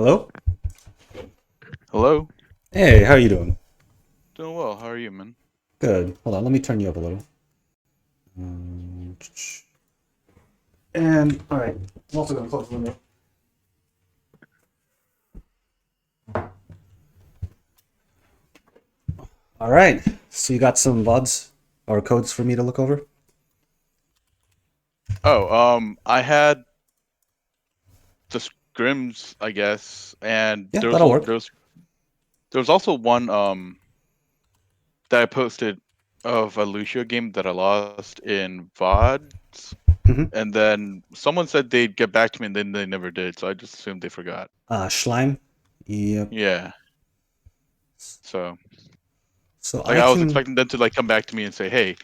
Hello? Hello? Hey, how are you doing? Doing well. How are you, man? Good. Hold on, let me turn you up a little. And all right, I'm also gonna close the window. All right. So you got some VODs or codes for me to look over? I had the scrims, I guess, and Yeah, that'll work. there was also one that I posted of a Lucio game that I lost in VODs, Mm-hmm. and then someone said they'd get back to me, and then they never did, so I just assumed they forgot. Schleim. Yep. Yeah. So, So like, I I was can. expecting them to like come back to me and say, "Hey,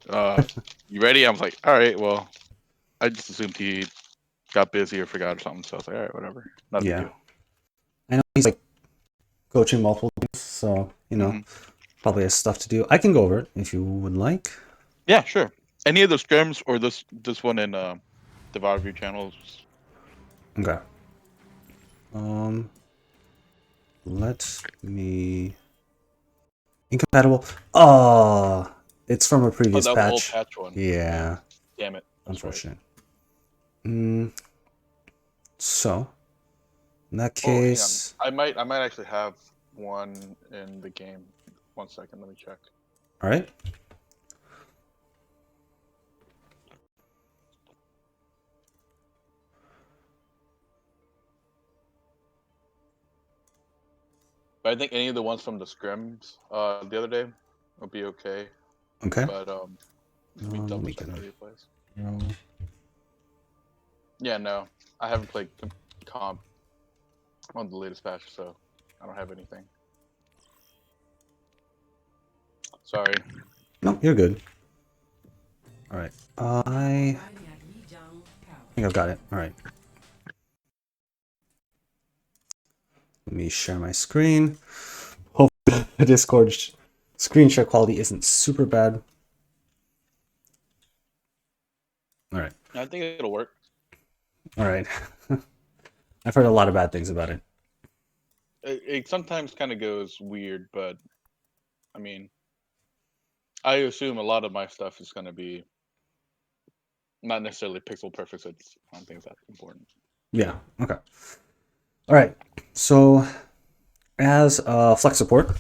uh, you ready?" I was like, "All right, well." I just assumed he got busy or forgot or something, so I was like, "All right, whatever, not a big Yeah, deal." I know he's like coaching multiple teams, so hmm probably has stuff to do. I can go over it if you would like. Yeah, sure. Any of the scrims or this one in the VOD review channels. Okay. Um, let me incompatible. Oh, it's from a Oh, previous that was the old patch. patch one. Yeah. Yeah, Damn it. That's right. unfortunate. Mm, so, in that Oh, hang on. case, I might actually have one in the game. 1 second, let me check. all right. But I think any of the ones from the scrims the other day would be okay. Okay. But let me Let double me check get the a. replays. No. Yeah, no, I haven't played comp on the latest patch, so I don't have anything. Sorry. No, you're good. All right. I think I've got it. All right. Let me share my screen. Hopefully, the Discord screen share quality isn't super bad. All right. I think it'll work. All right. I've heard a lot of bad things about it. It sometimes kind of goes weird, but I mean, I assume a lot of my stuff is going to be not necessarily pixel perfect. So I don't think it's that important. Yeah. Okay. All right. So, as flex support,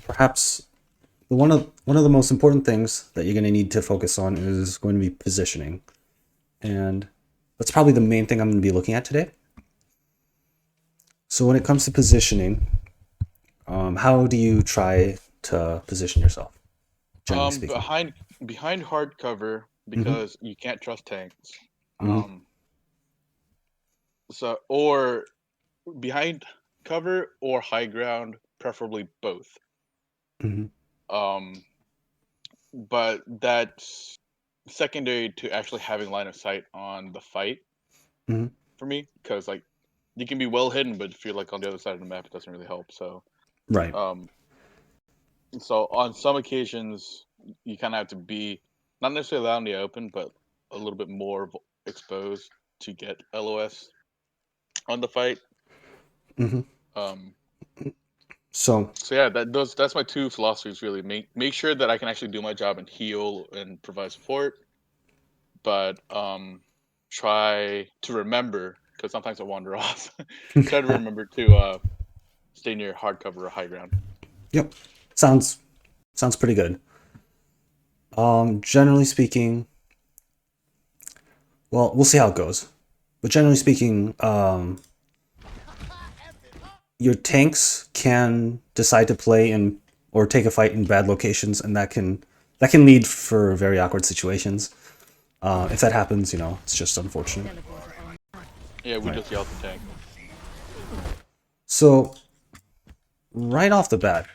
perhaps one of the most important things that you're going to need to focus on is going to be positioning, and that's probably the main thing I'm going to be looking at today. So, when it comes to positioning, how do you try to position yourself, generally speaking? Behind hardcover Mm-hmm. because you can't trust tanks. Mm-hmm. Um, so or behind cover or high ground, preferably both. Mm-hmm. Um, but that's secondary to actually having line of sight on the fight Mm-hmm. for me, because like you can be well hidden, but if you're like on the other side of the map, it doesn't really help. Right. Um, so on some occasions, you kind of have to be not necessarily out in the open, but a little bit more exposed to get LOS on the fight. Mm-hmm. Um, So, so yeah, that's my two philosophies really. Make sure that I can actually do my job and heal and provide support, but try to remember because sometimes I wander off. Try to remember to stay near hardcover or high ground. yep, sounds pretty good. Generally speaking, well, we'll see how it goes. But generally speaking, your tanks can decide to play in or take a fight in bad locations, and that can lead for very awkward situations. If that happens, it's just unfortunate. Yeah, we Right. just yelled the tank. So right off the bat,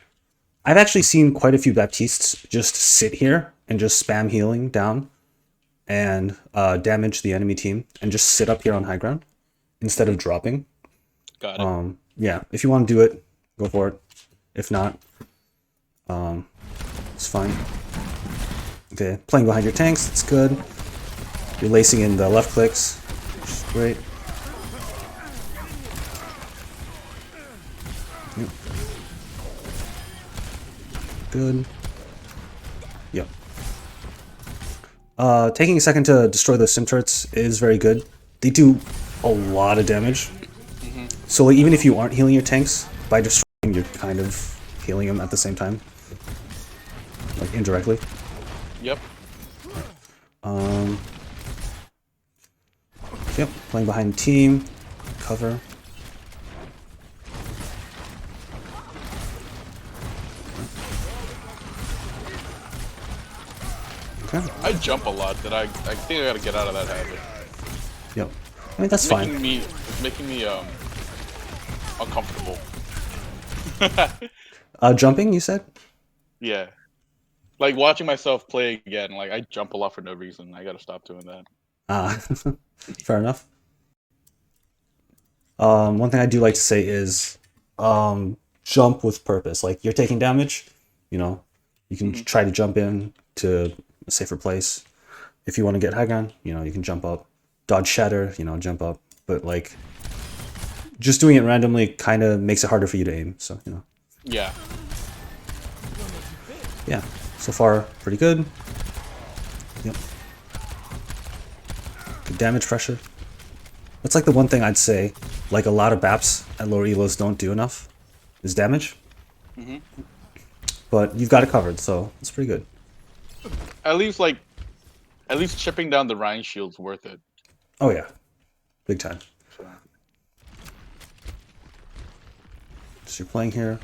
I've actually seen quite a few Baptistes just sit here and just spam healing down and damage the enemy team and just sit up here on high ground instead of dropping. Got it. Yeah, if you want to do it, go for it. If not, it's fine. Okay, playing behind your tanks, that's good. You're lacing in the left clicks, which is great. Yep. Good. Yep. Taking a second to destroy those sim turrets is very good. They do a lot of damage. So like, even if you aren't healing your tanks, by destroying, you're kind of healing them at the same time. Like, indirectly. Yep. Yep, playing behind team. Cover. Okay. I jump a lot. I think I gotta get out of that habit. Yep. I mean, that's fine. It's making me uncomfortable. Jumping, you said? Yeah. Like watching myself play again, like I jump a lot for no reason. I gotta stop doing that. Ah, fair enough. One thing I do like to say is, jump with purpose. Like, you're taking damage, you know, you can try to jump in to a safer place. If you want to get high ground, you know, you can jump up. Dodge shatter, you know, jump up. But like, just doing it randomly kind of makes it harder for you to aim. So, you know. Yeah. Yeah. So far, pretty good. Yep. Good damage pressure. That's like the one thing I'd say, like a lot of BAPs at lower elos don't do enough, is damage. But you've got it covered, so it's pretty good. At least chipping down the Rhine shield's worth it. Oh yeah, big time. So. So you're playing here.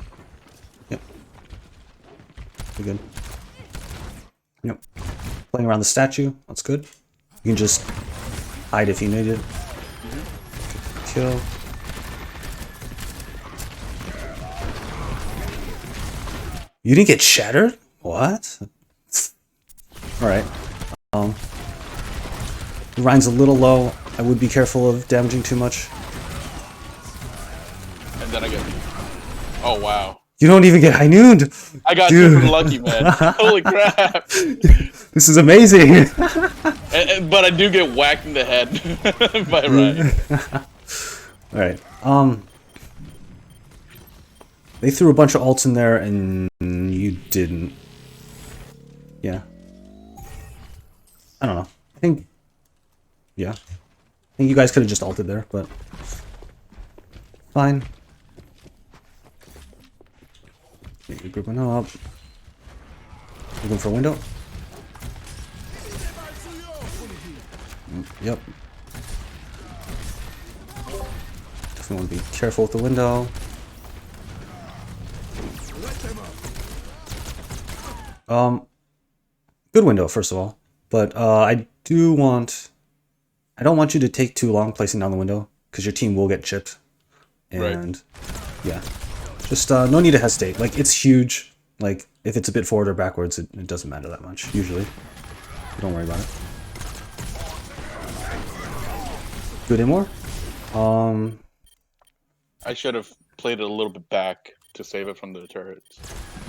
Yep. Pretty good. Yep. Playing around the statue, that's good. You can just hide if you need it. Kill. You didn't get shattered? What? Alright. The Rhine's a little low. I would be careful of damaging too much. And then I get. Oh wow. You don't even get high nooned. I got Dude. super lucky, man. Holy crap. This is amazing. But I do get whacked in the head by Ryan. Alright. They threw a bunch of ults in there and you didn't. Yeah. I don't know. I think. Yeah. I think you guys could have just ulted there, but. Fine. Okay, you're grouping up. Looking for a window. Yep. Definitely want to be careful with the window. Good window, first of all. But I don't want you to take too long placing down the window, because your team will get chipped. And, yeah. Just, no need to hesitate. Like, it's huge. Like, if it's a bit forward or backwards, it doesn't matter that much, usually. Don't worry about it. Good in more? I should have played it a little bit back to save it from the turrets.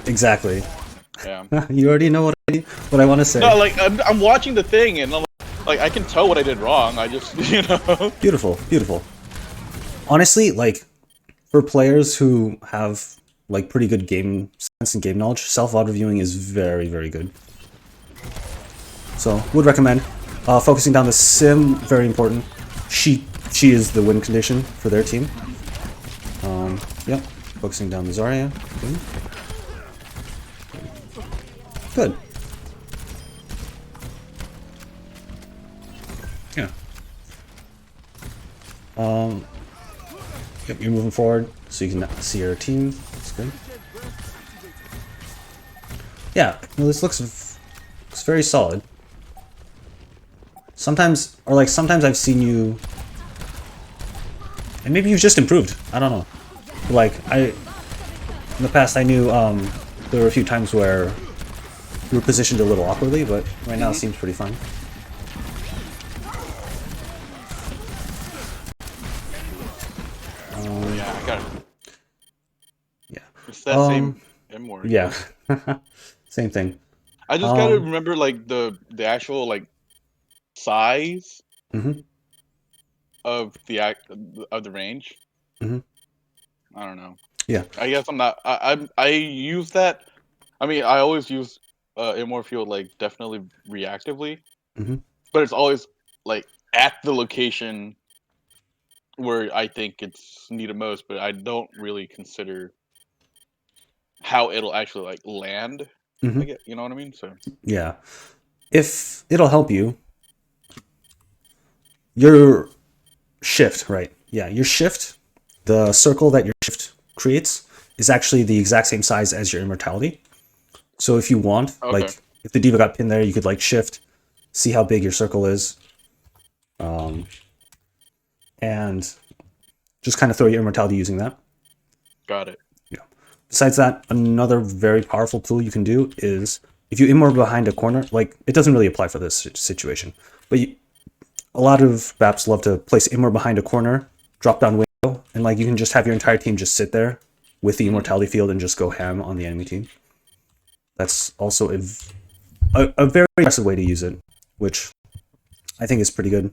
Exactly. Yeah. You already know what I want to say. No, like I'm watching the thing and I'm like I can tell what I did wrong. I just Beautiful, beautiful. Honestly, like for players who have like pretty good game sense and game knowledge, self-auto viewing is very, very good. So would recommend. Focusing down the sim, very important. She is the win condition for their team. Yep. Focusing down the Zarya. Good. Yeah. Yep, you're moving forward so you can see your team. That's good. Yeah, well, this looks very solid. Sometimes I've seen you, and maybe you've just improved. I don't know. Like in the past, I knew there were a few times where you were positioned a little awkwardly, but right now it seems pretty fine. yeah, I got it. Yeah. It's that same M word. Yeah. Same thing. I just gotta remember like the actual like size of the range. I don't know. Yeah. I guess I'm not. I use that. I mean, I always use Immortal Field like definitely reactively, Hmm. but it's always like at the location where I think it's needed most. But I don't really consider how it'll actually like land. I Hmm. get, you know what I mean? So Yeah. If it'll help you, your shift, right? Yeah, your shift, the circle that your shift creates is actually the exact same size as your immortality. So if you want, okay, like, if the diva got pinned there, you could like shift, see how big your circle is, and just kind of throw your immortality using that. got it. Yeah. Besides that, another very powerful tool you can do is if you immor behind a corner, like it doesn't really apply for this situation, but a lot of BAPs love to place immor behind a corner, drop down window, and like you can just have your entire team just sit there with the Hmm. immortality field and just go ham on the enemy team. That's also a very aggressive way to use it, which I think is pretty good.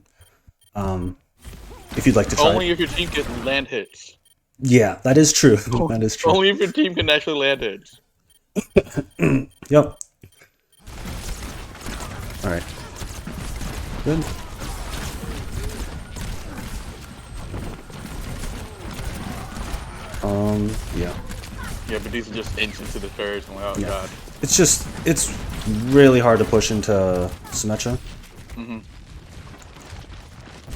Um, if you'd like to try it. Only if your team can land hits. Yeah, that is true. That is true. Only if your team can actually land hits. Yep. All right. Good. Yeah. Yeah, but these are just inches to the turrets. I'm like, oh Yeah. god. It's really hard to push into Symmetra, Hmm.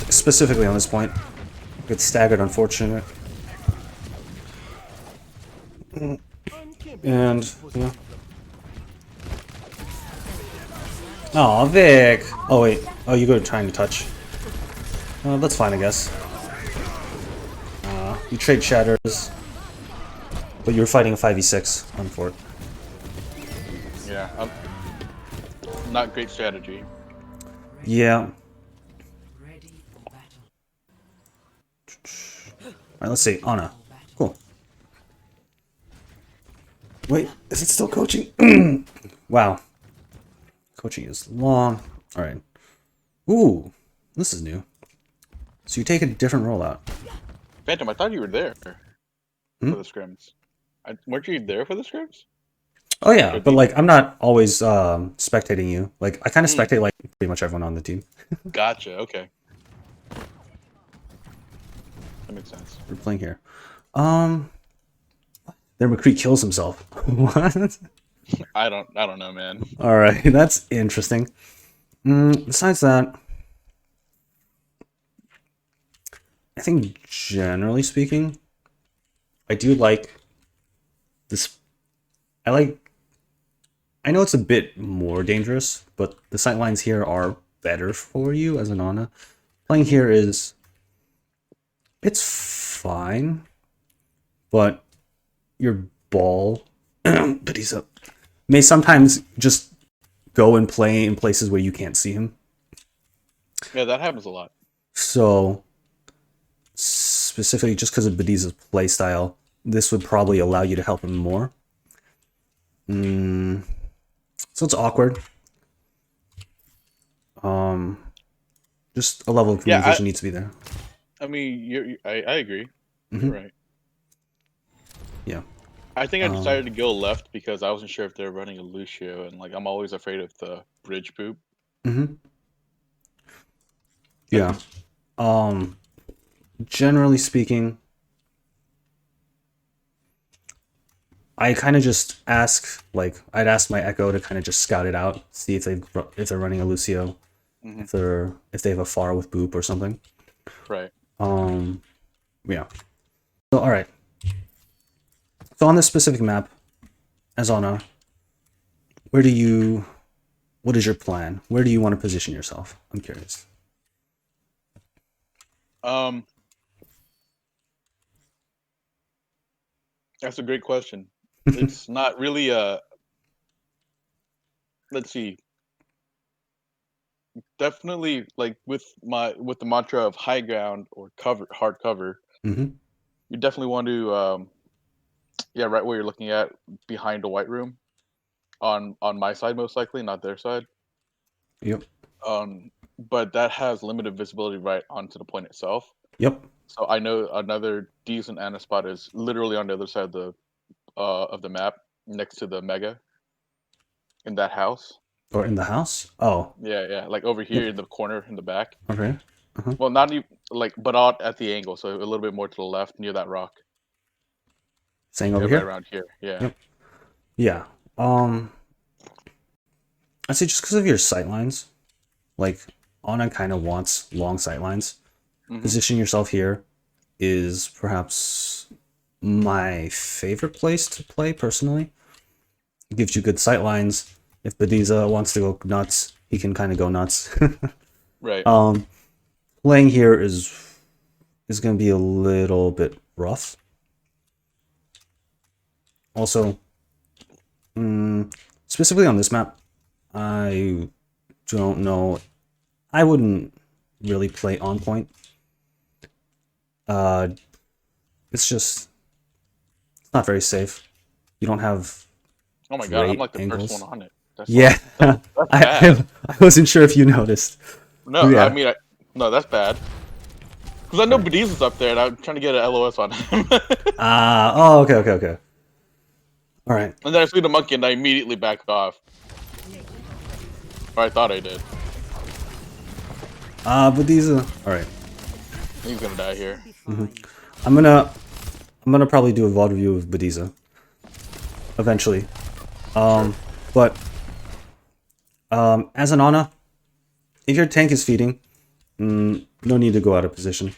specifically on this point. Get staggered, unfortunate. And yeah. Oh, Vic. Oh wait. Oh, you go trying to touch. That's fine, I guess. You trade shatters, but you're fighting a 5v6 on fort. Yeah, not great strategy. Yeah. Alright, let's see. Anna. Cool. Wait, is it still coaching? Wow. Coaching is long. Alright. Ooh, this is new. So you take a different rollout. Phantom, I thought you were there Hmm? for the scrims. Weren't you there for the scrims? Oh yeah, For but the like I'm not always spectating you. Like I kind of mm, spectate like pretty much everyone on the team. gotcha. Okay, that makes sense. We're playing here. Um, then McCree kills himself. What? I don't know, man. All right, that's interesting. Besides that, I think generally speaking, I do like this. I like. I know it's a bit more dangerous, but the sight lines here are better for you as an Ana. Playing here is it's fine, but your ball, but he's up, may sometimes just go and play in places where you can't see him. Yeah, that happens a lot. So specifically, just because of Bediza's playstyle, this would probably allow you to help him more. So it's awkward. Um, just a level of Yeah, communication needs to be there. I mean, I agree. You're Hmm. right. Yeah. I think I Um, decided to go left because I wasn't sure if they're running a Lucio, and like I'm always afraid of the bridge poop. hmm. Yeah. Um, generally speaking, I kind of just ask, like, I'd ask my Echo to kind of just scout it out, see if they're running a Lucio, Hmm. if they have a Far with Boop or something. Right. Um, yeah. So all right. So on this specific map, Azana, where do you? What is your plan? Where do you want to position yourself? I'm curious. Um, that's a great question. It's not really a. Let's see. Definitely, like with the mantra of high ground or cover, hard cover. Hmm. You definitely want to, yeah, right where you're looking at behind a white room on my side, most likely, not their side. Yep. But that has limited visibility right onto the point itself. Yep. So I know another decent Ana spot is literally on the other side of the map, next to the mega in that house. Or in the house? Oh, Yeah, yeah, like over yep. here in the corner in the back. Okay. Uh-huh. Well, not even like, but out at the angle, so a little bit more to the left near that rock. Saying Yeah, over right here? around here. Yeah. Yep. Yeah. I'd say just because of your sightlines, like Ana kind of wants long sightlines. Mm-hmm. Position yourself here is perhaps my favorite place to play personally. It gives you good sightlines. If Bediza wants to go nuts, he can kind of go nuts. Right. Playing here is going to be a little bit rough. Also, specifically on this map, I don't know. I wouldn't really play on point. Uh, it's just it's not very safe. You don't have Oh my god, I'm great like the first one angles. on it. That's Yeah, like I, that's bad. I wasn't sure if you noticed. No, But I yeah. mean, no, that's bad. Because I All know right. Bediza's up there, and I'm trying to get an LOS on him. Oh, okay, okay, okay. All right. And then I see the monkey, and I immediately backed off. Or I thought I did. But these are all right. He's gonna die here. I'm gonna I'm gonna probably do a VOD review of Bediza eventually. Sure. But as an Ana, if your tank is feeding, no need to go out of position.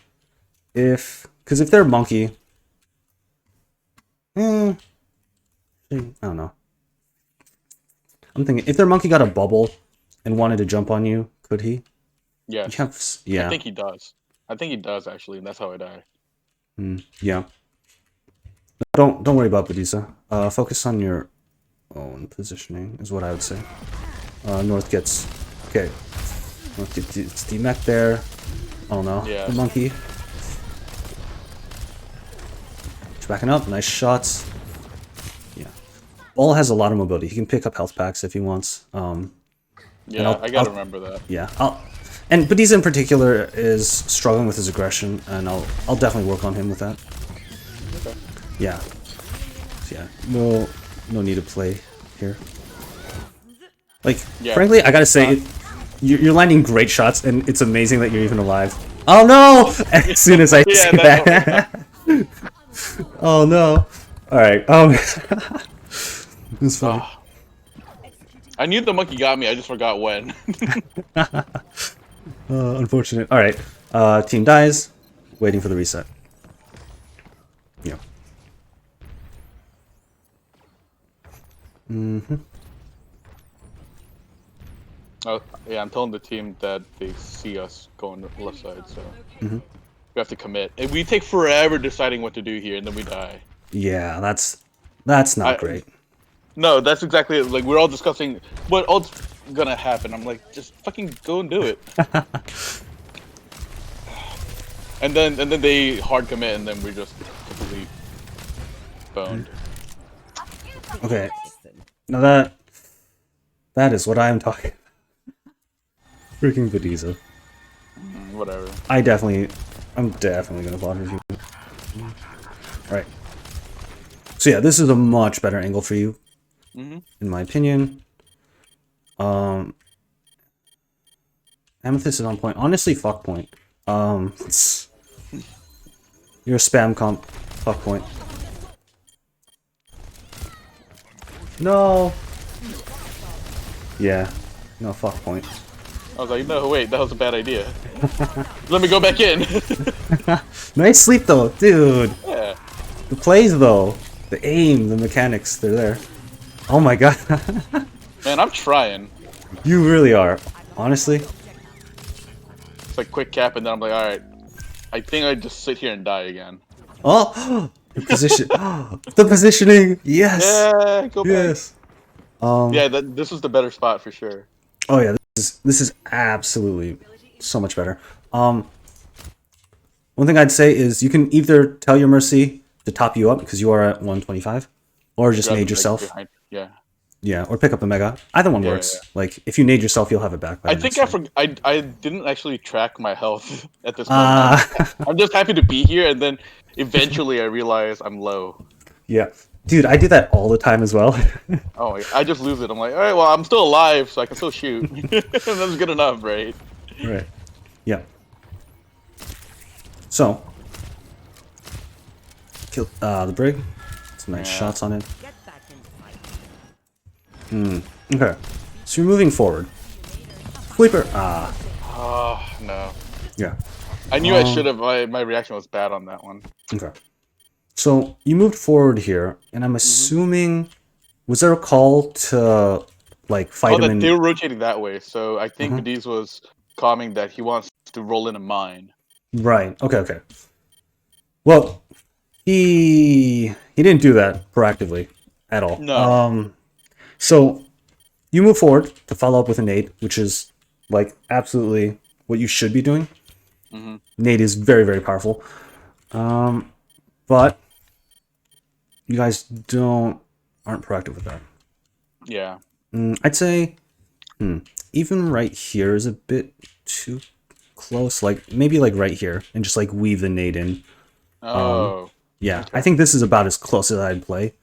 Because if they're monkey, I don't know. I'm thinking if their monkey got a bubble and wanted to jump on you, could he? You Yes. have, I yeah, think he does. I think he does, actually, and that's how I die. yeah. Don't worry about Bediza. Focus on your own positioning is what I would say. North gets okay. North gets the mech there. Oh no, Yeah. the monkey. He's backing up. Nice shots. Yeah. Ball has a lot of mobility. He can pick up health packs if he wants. And Yeah, I gotta remember that. yeah, and Bediza in particular is struggling with his aggression, and I'll definitely work on him with that. Okay. Yeah. So yeah, no need to play here. Like, Yeah. frankly, I gotta say, you're landing great shots, and it's amazing that you're even alive. Oh no! As soon as I Yeah, say that's that. Oh no! All right. It's funny. Ah. I knew the monkey got me, I just forgot when. Unfortunate. All right. Team dies. Waiting for the reset. Yeah. Oh, yeah, I'm telling the team that they see us going to the left side, so we have to commit. And we take forever deciding what to do here, and then we die. Yeah, that's not I great. No, that's exactly it. Like, we're all discussing what all's gonna happen. I'm like, just fucking go and do it. and then they hard commit, and then we're just completely boned. Okay. Now that is what I'm talking about. Freaking Bediza. Whatever. I'm definitely gonna bot review. Alright. So yeah, this is a much better angle for you, in my opinion. Amethyst is on point. Honestly, fuck point. You're a spam comp. Fuck point. No. Yeah. No, fuck point. I was like, no, wait, that was a bad idea. Let me go back in. Nice sleep though, dude. Yeah. The plays though, the aim, the mechanics, they're there. Oh my god. Man, I'm trying. You really are. Honestly. It's like quick cap, and then I'm like, all right. I think I just sit here and die again. Oh, the position. The positioning. Yes. Yeah, go back. Yes. Yeah, this was the better spot for sure. Oh yeah, this is absolutely so much better. One thing I'd say is you can either tell your Mercy to top you up because you are at 125, or just Grab nade him, like, yourself. behind. Yeah. Yeah, or pick up a mega. Either one Yeah, works. Like if you nade yourself, you'll have it back by I the think next turn. I didn't actually track my health at this moment. Uh I'm just happy to be here, and then eventually I realize I'm low. yeah. Dude, I do that all the time as well. Oh, I just lose it. I'm like, all right, well, I'm still alive, so I can still shoot. That's good enough, right? Right. Yeah. So, kill the brig. Some nice Yeah. shots on it. Okay. So you're moving forward. Sleeper. Ah. Oh no. Yeah. I knew I should have. My reaction was bad on that one. Okay. So you moved forward here, and I'm assuming was there a call to like fight Oh, him that they in? were rotating that way, so I think Bediz was commenting that he wants to roll in a mine. Right. Okay. Okay. Well, he didn't do that proactively at all. No. So you move forward to follow up with a nade, which is like absolutely what you should be doing. Nade is very very powerful, but you guys aren't proactive with that. Yeah. I'd say even right here is a bit too close. Like maybe like right here and just like weave the nade in. Oh. Yeah, I Okay. think this is about as close as I'd play.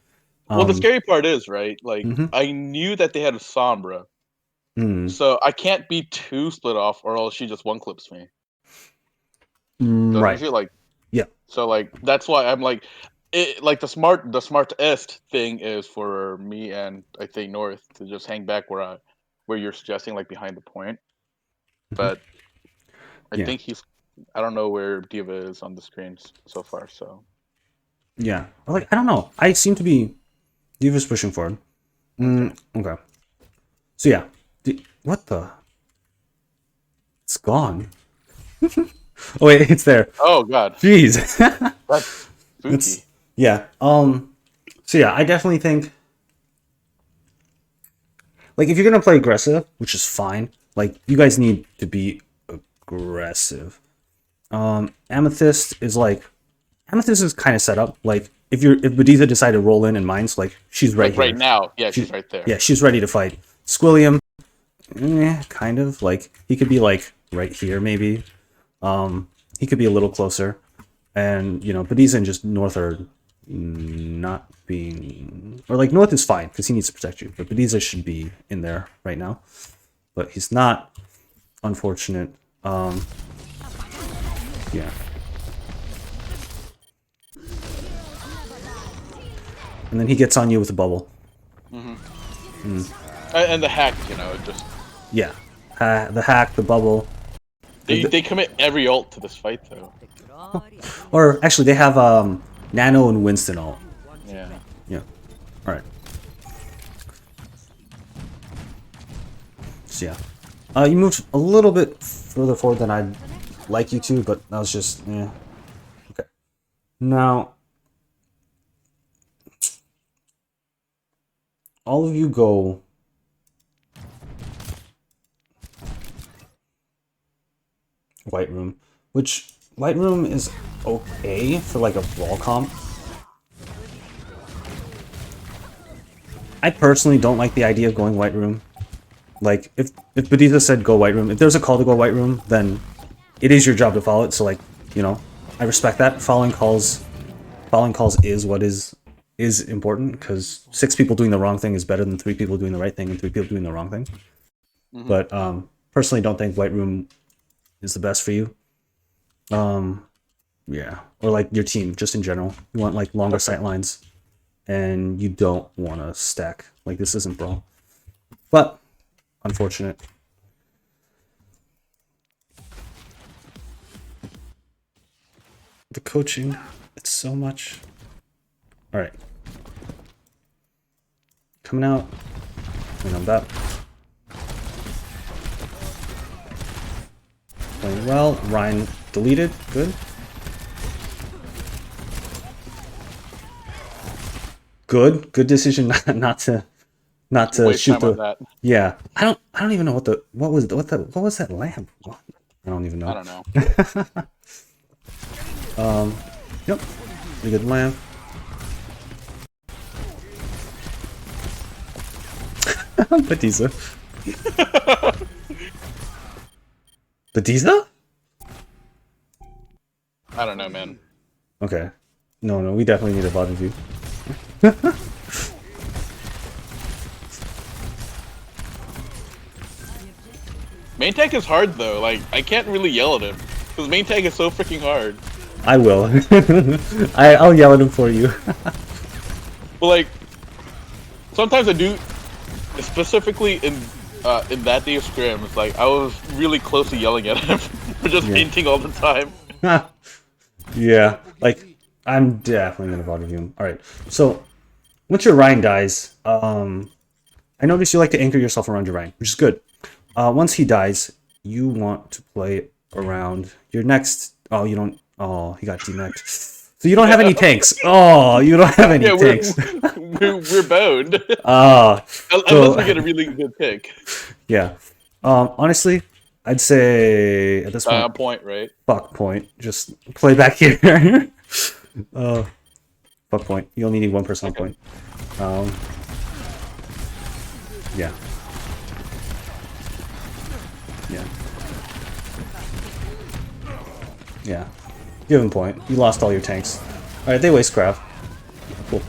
Well, the scary part is, right? Like, Mhm. I knew that they had a Sombra, so I can't be too split off, or else she just one clips me. Doesn't Right. she? Like, Yeah. so like that's why I'm like, like the smartest thing is for me and I think North to just hang back where you're suggesting, like behind the point. But I Yeah. think I don't know where Diva is on the screen so far. So Yeah. Like I don't know. I seem to be Diva's pushing forward. okay. Okay. So yeah. What the? It's gone. Oh wait, it's there. Oh God, Jeez. that's It's spooky. yeah. So yeah, I definitely think like if you're gonna play aggressive, which is fine, like you guys need to be aggressive. Amethyst is like Amethyst is kind of set up. Like if Bediza decided to roll in and mines, like she's right Like right here. now, yeah, She, she's right there. yeah, she's ready to fight. Squilliam, kind of like he could be like right here maybe. He could be a little closer, and Bediza and just North are not being, or like North is fine because he needs to protect you, but Bediza should be in there right now, but he's not. Unfortunate. Yeah. And then he gets on you with a bubble. And the hack, just Yeah. The hack, the bubble. they commit every ult to this fight though. Or actually, they have Nano and Winston ult. Yeah. Yeah. All right. So yeah. You moved a little bit further forward than I'd like you to, but that was just okay. Now, all of you go White Room, which White Room is okay for like a brawl comp. I personally don't like the idea of going White Room. Like, if Bediza said go White Room, if there's a call to go White Room, then it is your job to follow it. So, like, I respect that. Following calls is what is important, because 6 people doing the wrong thing is better than 3 people doing the right thing and 3 people doing the wrong thing. But personally, don't think White Room is the best for you. Yeah, or like your team, just in general. You want like longer sight lines, and you don't want to stack. Like, this isn't brawl, but unfortunate. The coaching, it's so much. All right, coming out, and I'm that. Playing well. Ryan deleted. Good. Good decision not to Waste shoot time on the. that. Yeah, I don't even know what was that lamp? What? I don't even know. I don't know. Yep, pretty good lamp. Batista. Batista? I don't know, man. Okay. No, we definitely need a bot review. Main tank is hard though. Like I can't really yell at him because main tank is so freaking hard. I will. I'll yell at him for you. But like sometimes I do, specifically in that day of scrim. It's like I was really close to yelling at him for just painting all the time. Yeah, like I'm definitely gonna bot review him. All right, so once your Ryan dies, I notice you like to anchor yourself around your Ryan, which is good. Once he dies, you want to play around your next. Oh, you don't. Oh, he got demeched. So you don't have any tanks. Oh, you don't have any tanks. We're boned. So, Unless we get a really good pick. Yeah. Honestly, I'd say at this point, Point, right? fuck point. Just play back here. Fuck point. You only need one personal point. Yeah. Yeah. Yeah. Give him point. You lost all your tanks. Alright, they waste craft. Cool.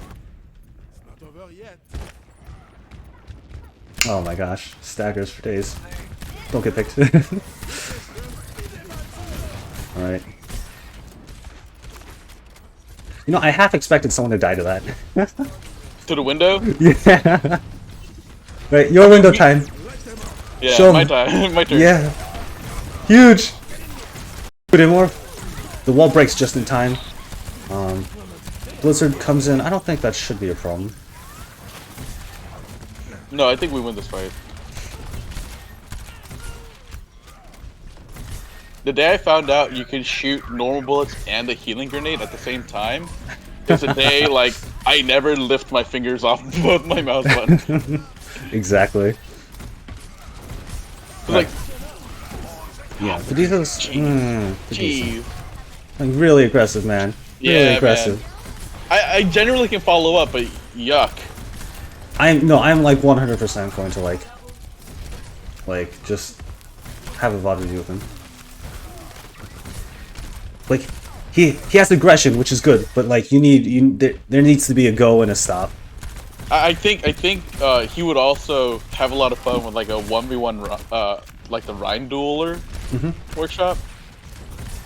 Oh my gosh. Staggers for days. Don't get picked. Alright. You know, I half expected someone to die to that. To the window? Yeah. Right, your window time. Yeah, Show my him. time. My turn. Yeah. Huge. Put in more. The wall breaks just in time. Blizzard comes in. I don't think that should be a problem. No, I think we win this fight. The day I found out you can shoot normal bullets and a healing grenade at the same time is a day like I never lift my fingers off both my mouse buttons. Exactly. Like, yeah, but these are jeez. like really aggressive, man. Really Yeah, aggressive. man. I generally can follow up, but yuck. I'm like 100% going to like just have a VOD review with him. Like he has aggression, which is good, but like there needs to be a go and a stop. I think he would also have a lot of fun with like a 1v1 like the Rhine dueler workshop.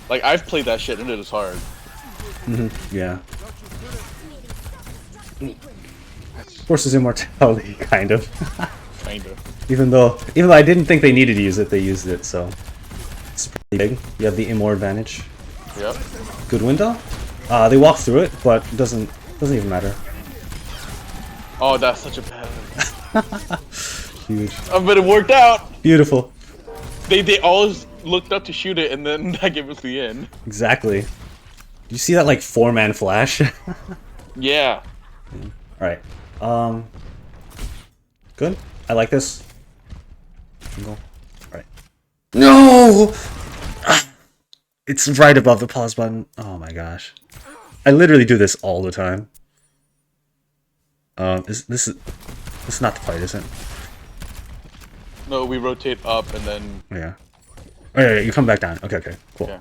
Like I've played that shit and it is hard. Yeah. Forces immortality, kind of. Kinda. Even though I didn't think they needed to use it, they used it, so it's pretty big. You have the immor advantage. Yep. Good window. They walk through it, but it doesn't even matter. Oh, that's such a bad. Huge. But it worked out. Beautiful. They always looked up to shoot it, and then that gave us the end. Exactly. You see that like 4-man flash? Yeah. Alright. Good. I like this. Alright. No! It's right above the pause button. Oh my gosh. I literally do this all the time. This is not the fight, is it? No, we rotate up and then. Yeah. Oh yeah, you come back down. Okay, cool. Yeah.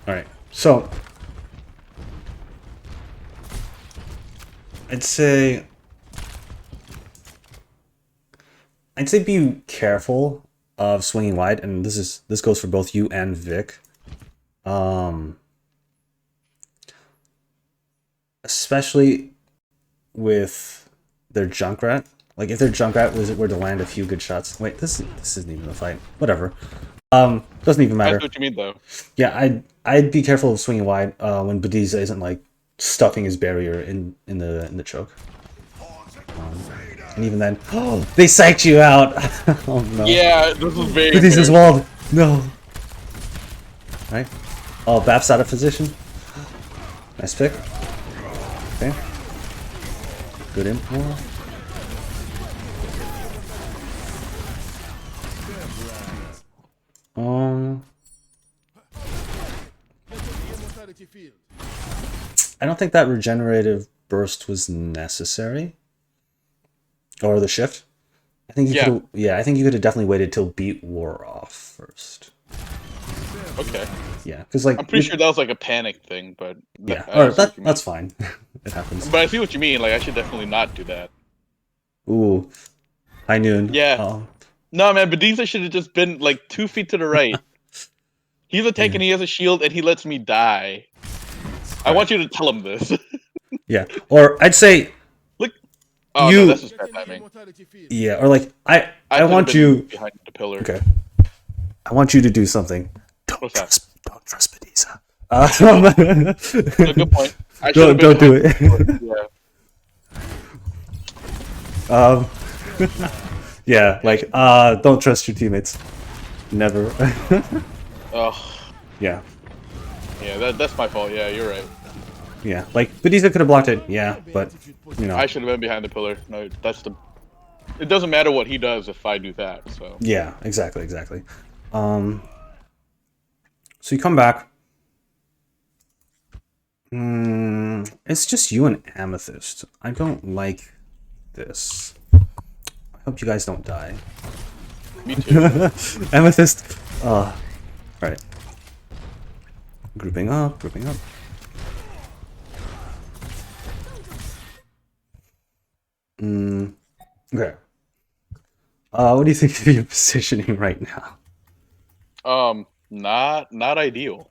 Alright. So I'd say be careful of swinging wide, and this goes for both you and Vic. Especially with their Junkrat. Like if their Junkrat were to land a few good shots. Wait, this isn't even a fight. Whatever. Doesn't even matter. That's what you mean, though. Yeah, I'd be careful of swinging wide when Badiza isn't like stuffing his barrier in the choke. And even then, oh, they psyched you out. Oh no. Yeah, this is very. Badiza's walled. No. Right. Oh, Bap's out of position. Nice pick. Okay. Good import. I don't think that regenerative burst was necessary. or the shift. I think you Yeah. could have. Yeah, I think you could have definitely waited till beat war off first. Okay. Yeah, because like I'm pretty sure that was like a panic thing, but yeah, I or see what you mean. that's fine. It happens. But I see what you mean. Like I should definitely not do that. Ooh, high noon. Yeah. No, man. Bediza should have just been like 2 feet to the right. He's a tank Yeah. and he has a shield and he lets me die. I All right. want you to tell him this. Yeah, or I'd say Look. Oh no, that's you. just bad timing. Yeah, or like I I should have want been you. behind the pillar. Okay, I want you to do something. What's that? Don't trust Bediza. No, good point. I should have Don't been do behind the pillar. it. Yeah. um, yeah, like don't trust your teammates. Never. Oh. Yeah, Yeah. That's my fault. Yeah, you're right. yeah. Like Bediza could have blocked it. Yeah, but you know. I should have been behind the pillar. No, that's the. It doesn't matter what he does if I do that. So. Yeah, exactly, exactly. So you come back. It's just you and Amethyst. I don't like this. I hope you guys don't die. Me too. Amethyst. Right. Grouping up, grouping up. Okay. What do you think of your positioning right now? Not ideal.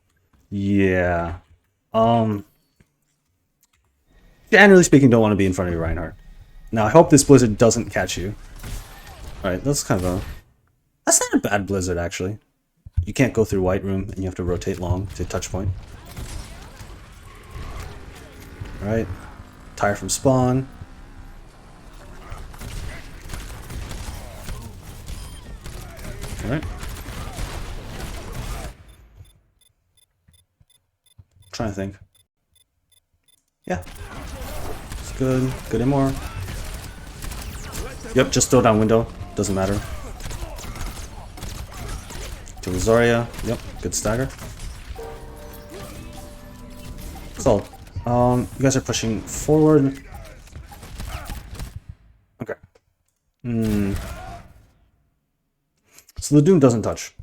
Yeah. Generally speaking, don't want to be in front of your Reinhardt. Now, I hope this blizzard doesn't catch you. Alright, that's kind of a... That's not a bad blizzard, actually. You can't go through White Room, and you have to rotate long to touch point. Alright. Tire from spawn. Alright. Trying to think. Yeah. It's good. Good and more. Yep, just throw down window. Doesn't matter. To Zarya. Yep, good stagger. So, you guys are pushing forward. Okay. So the Doom doesn't touch.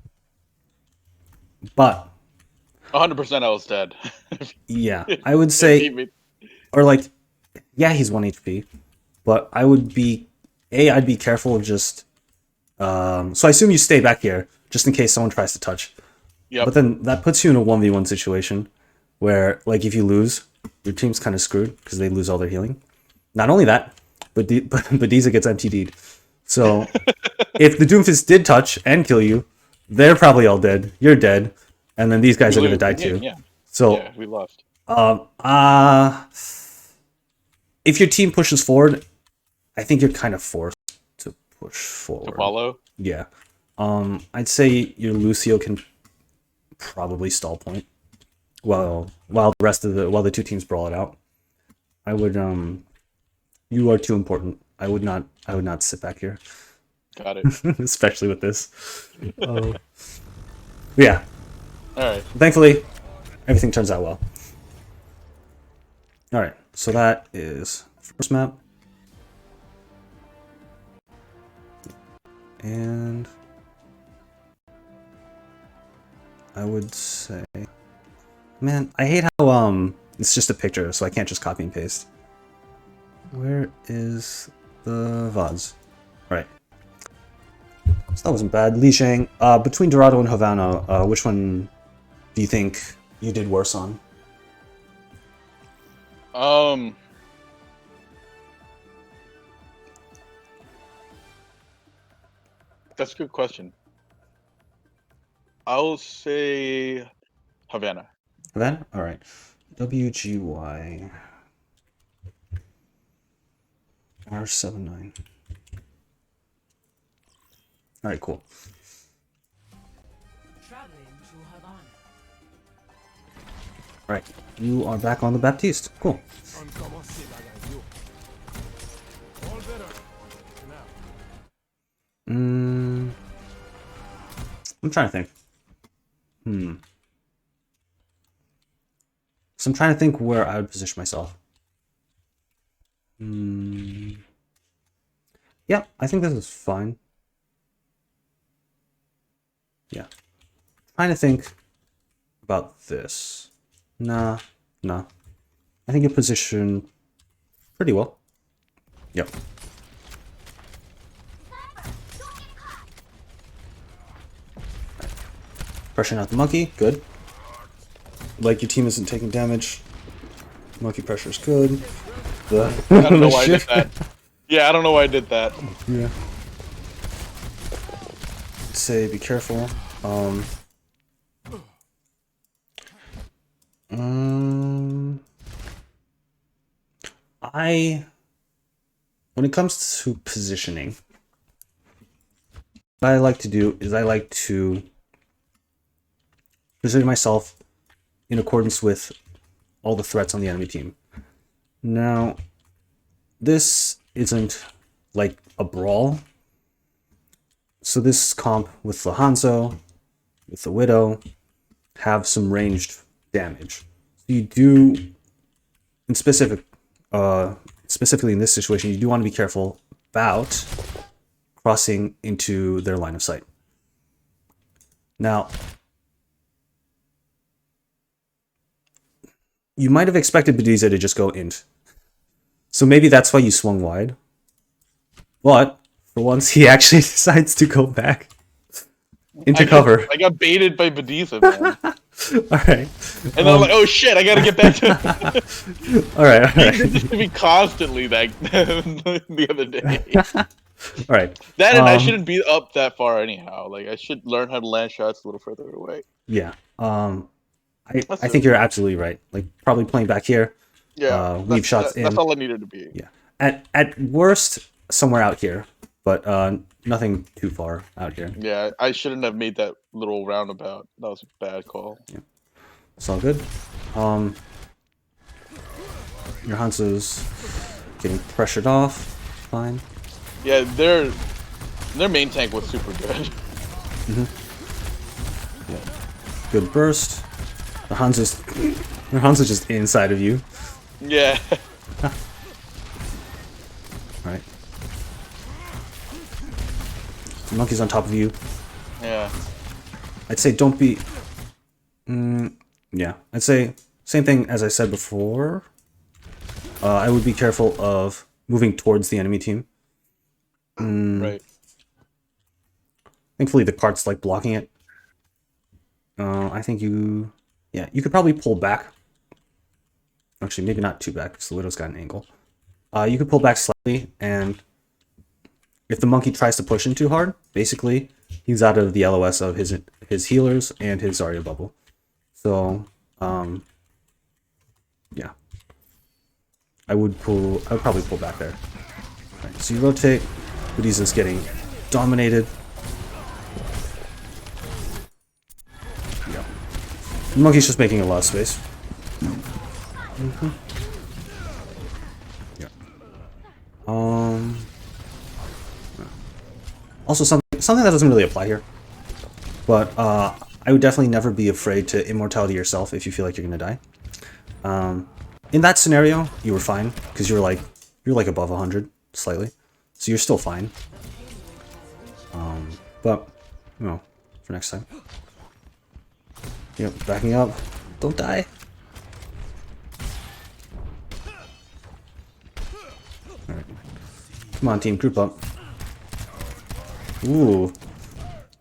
But 100% I was dead. yeah, I would say, or like, yeah, he's 1 HP, but I would be, I'd be careful of just, so I assume you stay back here, just in case someone tries to touch. Yep. But then that puts you in a 1v1 situation, where, like, if you lose, your team's kind of screwed, because they lose all their healing. Not only that, but Bediza gets MTD'd. So, if the Doomfist did touch and kill you, they're probably all dead, you're dead, and then these guys are going to die too. Yeah. So, yeah, we lost. If your team pushes forward, I think you're kind of forced to push forward. To follow? Yeah. I'd say your Lucio can probably stall point. While the two teams brawl it out. I would you are too important. I would not sit back here. Got it. Especially with this. Yeah. Alright. Thankfully, everything turns out well. Alright, so that is first map. And I would say, man, I hate how it's just a picture, so I can't just copy and paste. Where is the VODs? Right. So that wasn't bad. Li Shang, between Dorado and Havana, which one do you think you did worse on? That's a good question. I'll say Havana. Havana? Alright. WGY R79. Alright, cool. Alright, you are back on the Baptiste. Cool. I'm trying to think. So I'm trying to think where I would position myself. Yeah, I think this is fine. Yeah. Trying to think about this. Nah. I think you're positioned pretty well. Yep. Pressuring out the monkey, good. Like your team isn't taking damage. Monkey pressure is good. I don't know The why I did shift. that. Yeah, I don't know why I did that. Yeah. Say be careful. I when it comes to positioning, what I like to do is I like to position myself in accordance with all the threats on the enemy team. Now, this isn't like a brawl. So this comp with the Hanzo, with the Widow, have some ranged damage. So you do, in specifically in this situation, you do want to be careful about crossing into their line of sight. Now, you might have expected Bediza to just go int. So maybe that's why you swung wide. But, for once, he actually decides to go back into cover. I got baited by Bediza, man. Alright. And then I'm like, oh shit, I gotta get back to Alright, He did alright. this to me constantly like the other day. Alright. That and I shouldn't be up that far anyhow. Like I should learn how to land shots a little further away. Yeah. I That's think you're absolutely right. Like, probably playing back here. Yeah, Weave shots that's in. all I needed to be. Yeah. At worst, somewhere out here. But nothing too far out here. Yeah, I shouldn't have made that little roundabout. That was a bad call. Yeah. It's all good. Your Hanzo's getting pressured off. Fine. Yeah, their main tank was super good. Good burst. The Hanzo's just inside of you. Yeah. Alright. The monkey's on top of you. Yeah. I'd say don't be... yeah. I'd say same thing as I said before. I would be careful of moving towards the enemy team. Right. Thankfully, the cart's like blocking it. I think you... Yeah, you could probably pull back. Actually, maybe not too back, because the Widow's got an angle. You could pull back slightly, and if the monkey tries to push in too hard, basically, he's out of the LOS of his healers and his Zarya bubble. So, yeah. I would probably pull back there. Right, so you rotate. Budiza's getting dominated. Yeah. The monkey's just making a lot of space. Yeah. Also, something that doesn't really apply here, but I would definitely never be afraid to immortality yourself if you feel like you're gonna die. In that scenario, you were fine because you're like above 100 slightly, so you're still fine. But you know, for next time. Yep, backing up. Don't die. Alright. Come on, team, group up. Ooh.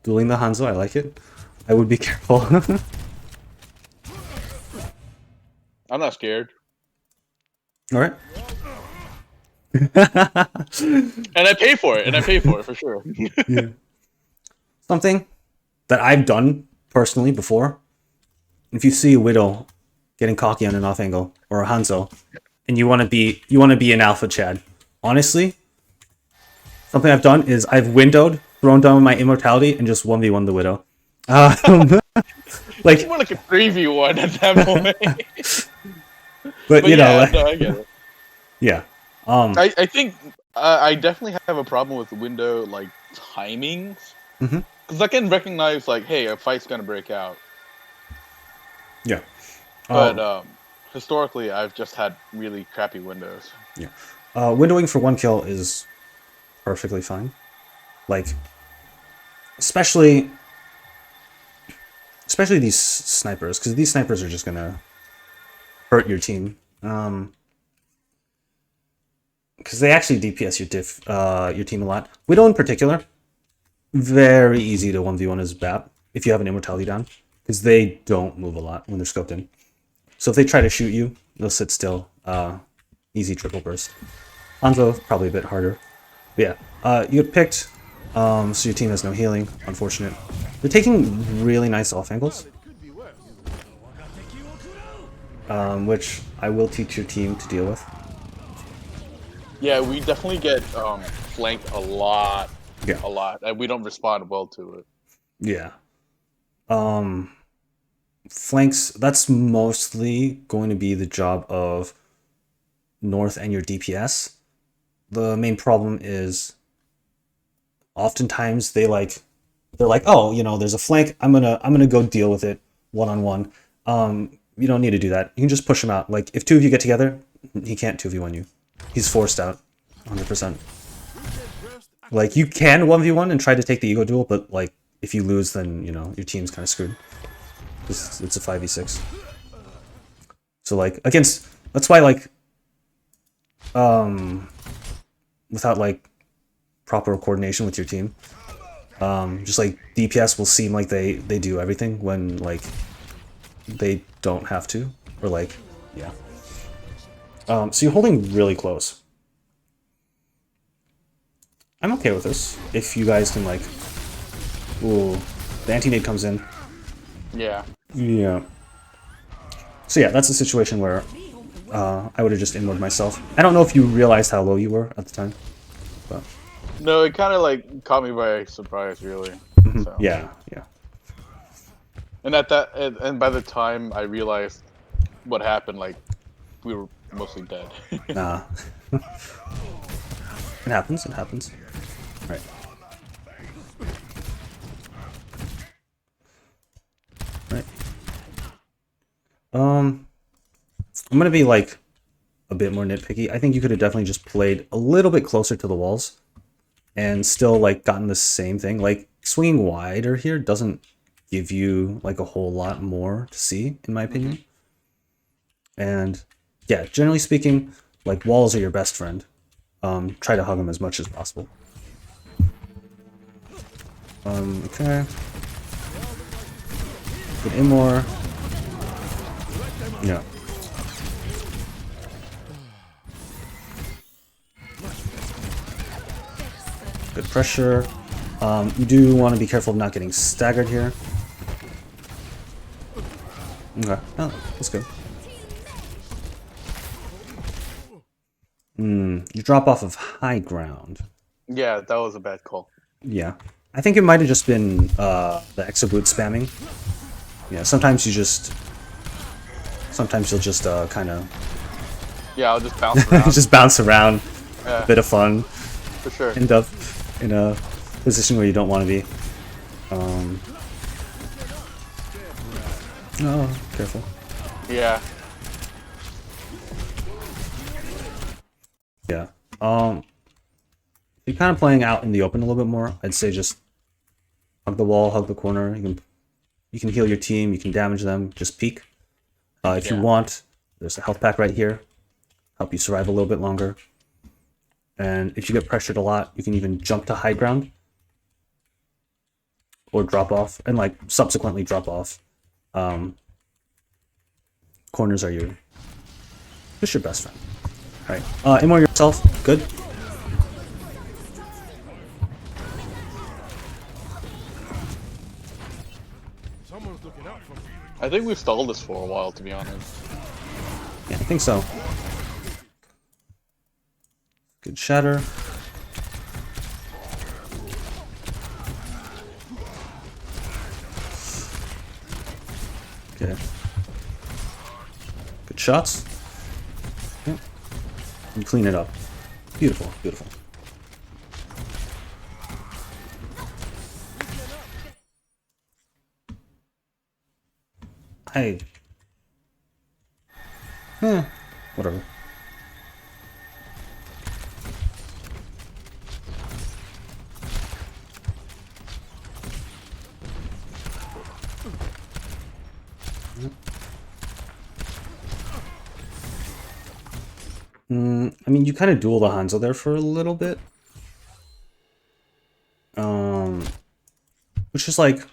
Dueling the Hanzo, I like it. I would be careful. I'm not scared. Alright. And I pay for it, for sure. Yeah. Something that I've done personally before. If you see a Widow getting cocky on an off angle, or a Hanzo, and you wanna be an alpha Chad, honestly, something I've done is I've windowed, thrown down my immortality, and just 1v1 the Widow. Like, It's more like a 3v1 at that point. but you know, yeah, like, no, I get it. yeah. I think I definitely have a problem with window like timings because I can recognize like, hey, a fight's gonna break out, Yeah. but historically I've just had really crappy windows. Yeah. Windowing for one kill is perfectly fine. Like, especially these snipers, because these snipers are just gonna hurt your team. Because they actually DPS your team a lot. Widow in particular, very easy to 1v1 as BAP if you have an immortality down, because they don't move a lot when they're scoped in. So if they try to shoot you, they'll sit still. Easy triple burst. Hanzo, probably a bit harder. But yeah, you get picked, so your team has no healing, unfortunate. They're taking really nice off angles, which I will teach your team to deal with. Yeah, we definitely get flanked a lot. Yeah. A lot. And we don't respond well to it. Yeah. Flanks, that's mostly going to be the job of North and your DPS. The main problem is oftentimes they're like, oh, you know, there's a flank, I'm gonna go deal with it one-on-one. You don't need to do that. You can just push him out. Like, if two of you get together, he can't 2v1 you. He's forced out 100%. Like, you can 1v1 and try to take the ego duel, but like, if you lose, then, you know, your team's kind of screwed. It's a 5v6. So like, against, that's why like, without like proper coordination with your team, just like DPS will seem like they do everything when like they don't have to, or like, yeah. So you're holding really close. I'm okay with this if you guys can like, ooh, the anti-nade comes in. Yeah. Yeah. So yeah, that's a situation where I would have just inward myself. I don't know if you realized how low you were at the time, but No, it kind of like caught me by surprise, really. So. yeah, yeah. And at that, and by the time I realized what happened, like we were mostly dead. Nah. It happens, it happens. Right. Right. I'm gonna be like a bit more nitpicky. I think you could have definitely just played a little bit closer to the walls and still like gotten the same thing. Like, swinging wider here doesn't give you like a whole lot more to see, in my opinion. And yeah, generally speaking, like, walls are your best friend. Try to hug them as much as possible. Okay. Get in more. Yeah. Good pressure. You do want to be careful of not getting staggered here. Okay. Oh, that's good. You drop off of high ground. Yeah, that was a bad call. Yeah. I think it might have just been the exoboot spamming. Yeah, sometimes you'll just kind of... Yeah, I'll just bounce around. just bounce around. Yeah. A bit of fun. For sure. End up in a position where you don't want to be. Oh, careful. Yeah. Yeah. If you're kind of playing out in the open a little bit more, I'd say just hug the wall, hug the corner. You can heal your team, you can damage them, just peek. If you want, there's a health pack right here. Help you survive a little bit longer. And if you get pressured a lot, you can even jump to high ground. Or drop off, and like subsequently drop off. Corners are just your best friend. Alright, immor yourself, good. I think we've stalled this for a while, to be honest. Yeah, I think so. Good shatter. Okay. Good shots. Okay. And clean it up. Beautiful, beautiful. Whatever. I mean, you kind of duel the Hanzo there for a little bit. Which is like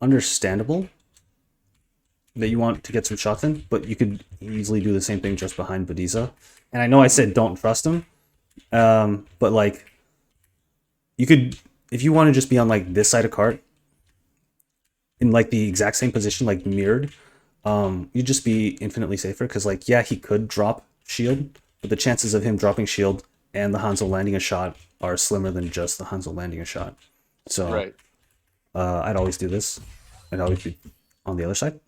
understandable that you want to get some shots in, but you could easily do the same thing just behind Bediza. And I know I said don't trust him, but like you could, if you want to just be on like this side of cart in like the exact same position, like mirrored, you'd just be infinitely safer because like yeah, he could drop shield, but the chances of him dropping shield and the Hanzo landing a shot are slimmer than just the Hanzo landing a shot. So Right. I'd always do this. I'd always be on the other side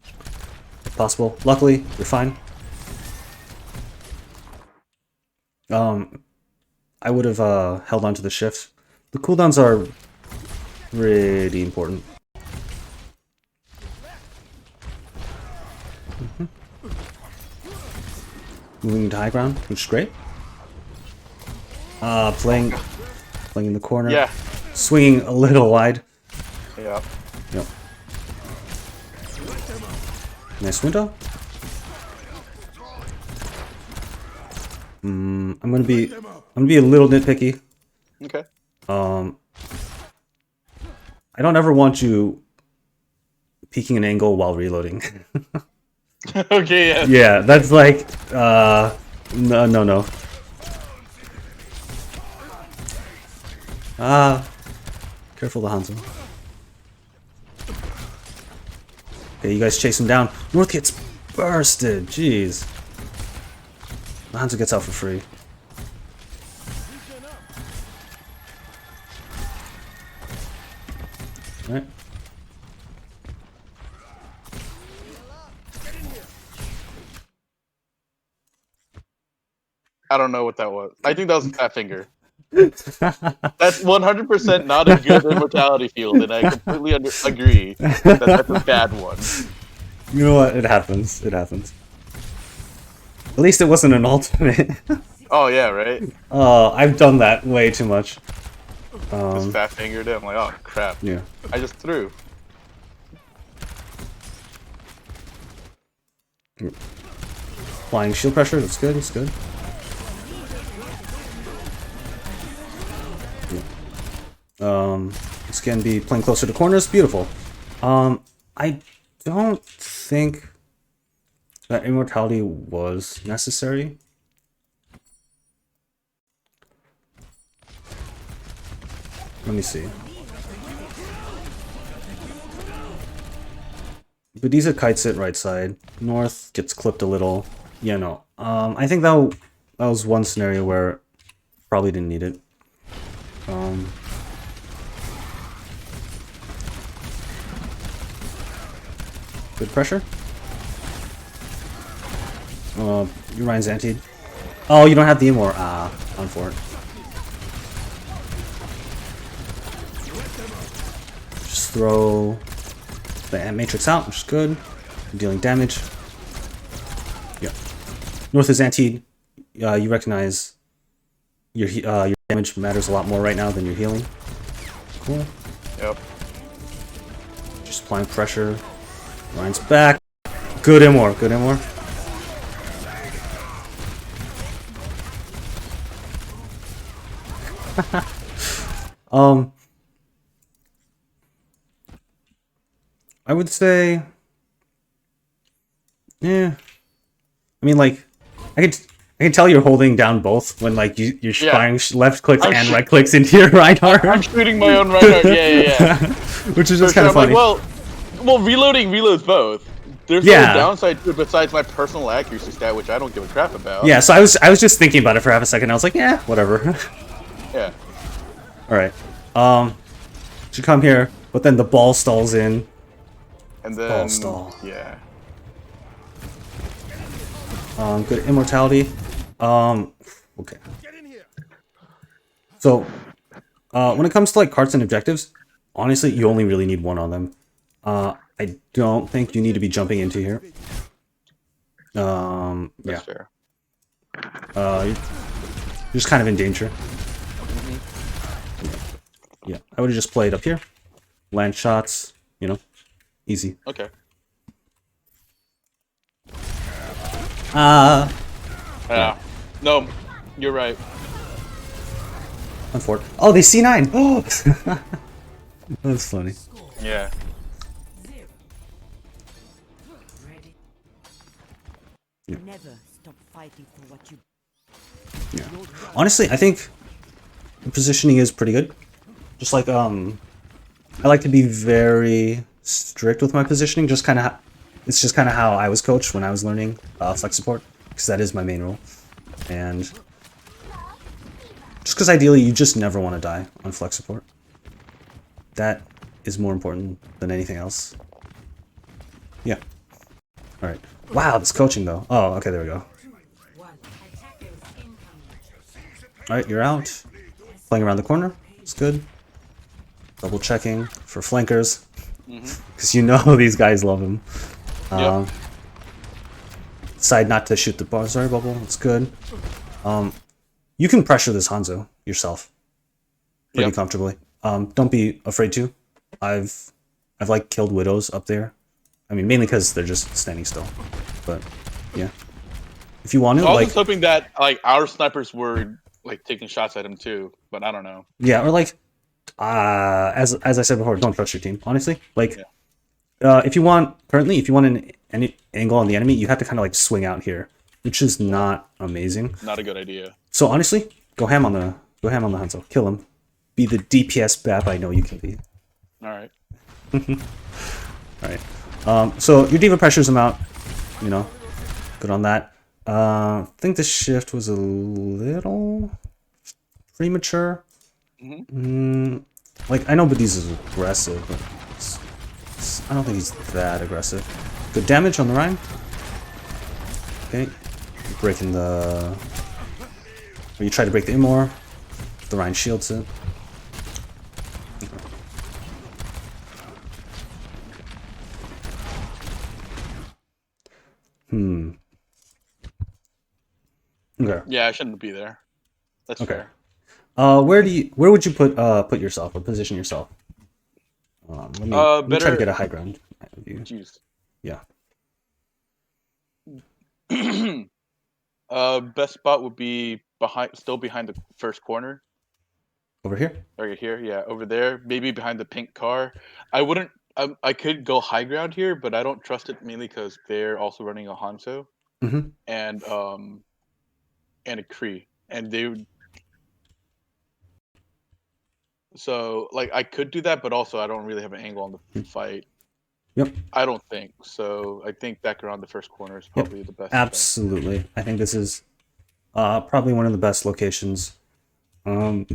if possible. Luckily, you're fine. I would have held on to the shift. The cooldowns are pretty important. Moving to high ground, which is great. Playing in the corner. Yeah. Swinging a little wide. Yeah. Yep. Nice window. I'm gonna be a little nitpicky. Okay. I don't ever want you peeking an angle while reloading. Okay. Yeah. Yeah, that's like no. Careful the Hanzo. Okay, you guys chase him down. North gets bursted. Jeez. The Hanzo gets out for free. Alright. I don't know what that was. I think that was a fat finger. That's 100% not a good immortality field, and I completely agree that that's a bad one. You know what? It happens. It happens. At least it wasn't an ultimate. Oh yeah, right. I've done that way too much. Just fat fingered it. I'm like, oh crap. Yeah. I just threw. Flying shield pressure. That's good. That's good. This can be playing closer to corners. Beautiful. I don't think that immortality was necessary. Let me see. Bediza kites it right side. North gets clipped a little. Yeah, no. I think that was one scenario where probably didn't need it. Good pressure. Ryan's anti. Oh, you don't have the immor. On for it. Just throw the matrix out, which is good. Dealing damage. Yeah. North is anti. You recognize your damage matters a lot more right now than your healing. Cool. Yep. Just applying pressure. Ryan's back. Good immor. Good immor. I would say, yeah. I mean, like, I can tell you're holding down both when like you're firing left clicks and right clicks into your right arm. I'm shooting my own right arm. Yeah. Which is just kind of funny. Like, well, reloading reloads both. There's no downside to it besides my personal accuracy stat, which I don't give a crap about. Yeah, so I was just thinking about it for half a second. I was like, yeah, whatever. Yeah. All right. Should come here, but then the ball stalls in. And then Ball stall. Yeah. Good immortality. Okay. So, when it comes to like cards and objectives, honestly, you only really need one on them. I don't think you need to be jumping into here. That's fair. You're just kind of in danger. Yeah, I would have just played up here. Land shots, you know, easy. Okay. Yeah. No, you're right. Unfort. Oh, they C9. Oh, that's funny. Yeah. Ready. Yeah. Never stop fighting for what you. Yeah. Honestly, I think the positioning is pretty good. Just like I like to be very strict with my positioning. Just kind of, it's just kind of how I was coached when I was learning flex support, because that is my main role. And just because ideally you just never want to die on flex support. That is more important than anything else. Yeah. All right. Wow, this coaching though. Oh, okay, there we go. All right, you're out. Playing around the corner. It's good. Double checking for flankers, because you know these guys love him. Yep. Decide not to shoot the bar. Sorry, bubble. It's good. You can pressure this Hanzo yourself pretty Yep. comfortably. Don't be afraid to. I've like killed widows up there. I mean, mainly because they're just standing still. But yeah, if you want to, I was like, just hoping that like our snipers were like taking shots at him too, but I don't know. yeah, or like, as I said before, don't trust your team. Honestly, like, Yeah. if you want any angle on the enemy, you have to kind of like swing out here, which is not amazing. Not a good idea. So honestly, go ham on the Hanzo. Kill him. Be the DPS bap I know you can be. All right. Alright. So your diva pressures him out. You know, good on that. I think the shift was a little premature. Like, I know Badiz is aggressive, but I don't think he's that aggressive. Good damage on the Rhyme. Okay. Breaking the... Or you try to break the Immor. The Rhyme shields it. Okay. Yeah, I shouldn't be there. That's Okay. fair. Where would you put yourself or position yourself? Let me try to Better. get a high ground view. Jeez. Yeah. Best spot would be still behind the first corner. Over here? Right here, yeah, over there. Maybe behind the pink car. I wouldn't. I could go high ground here, but I don't trust it mainly because they're also running a Hanzo Mm-hmm. and a Kree, and they would. So like I could do that, but also I don't really have an angle on the fight. Yep. I don't think so. I think back around the first corner is probably the best. Absolutely. I think this is probably one of the best locations. You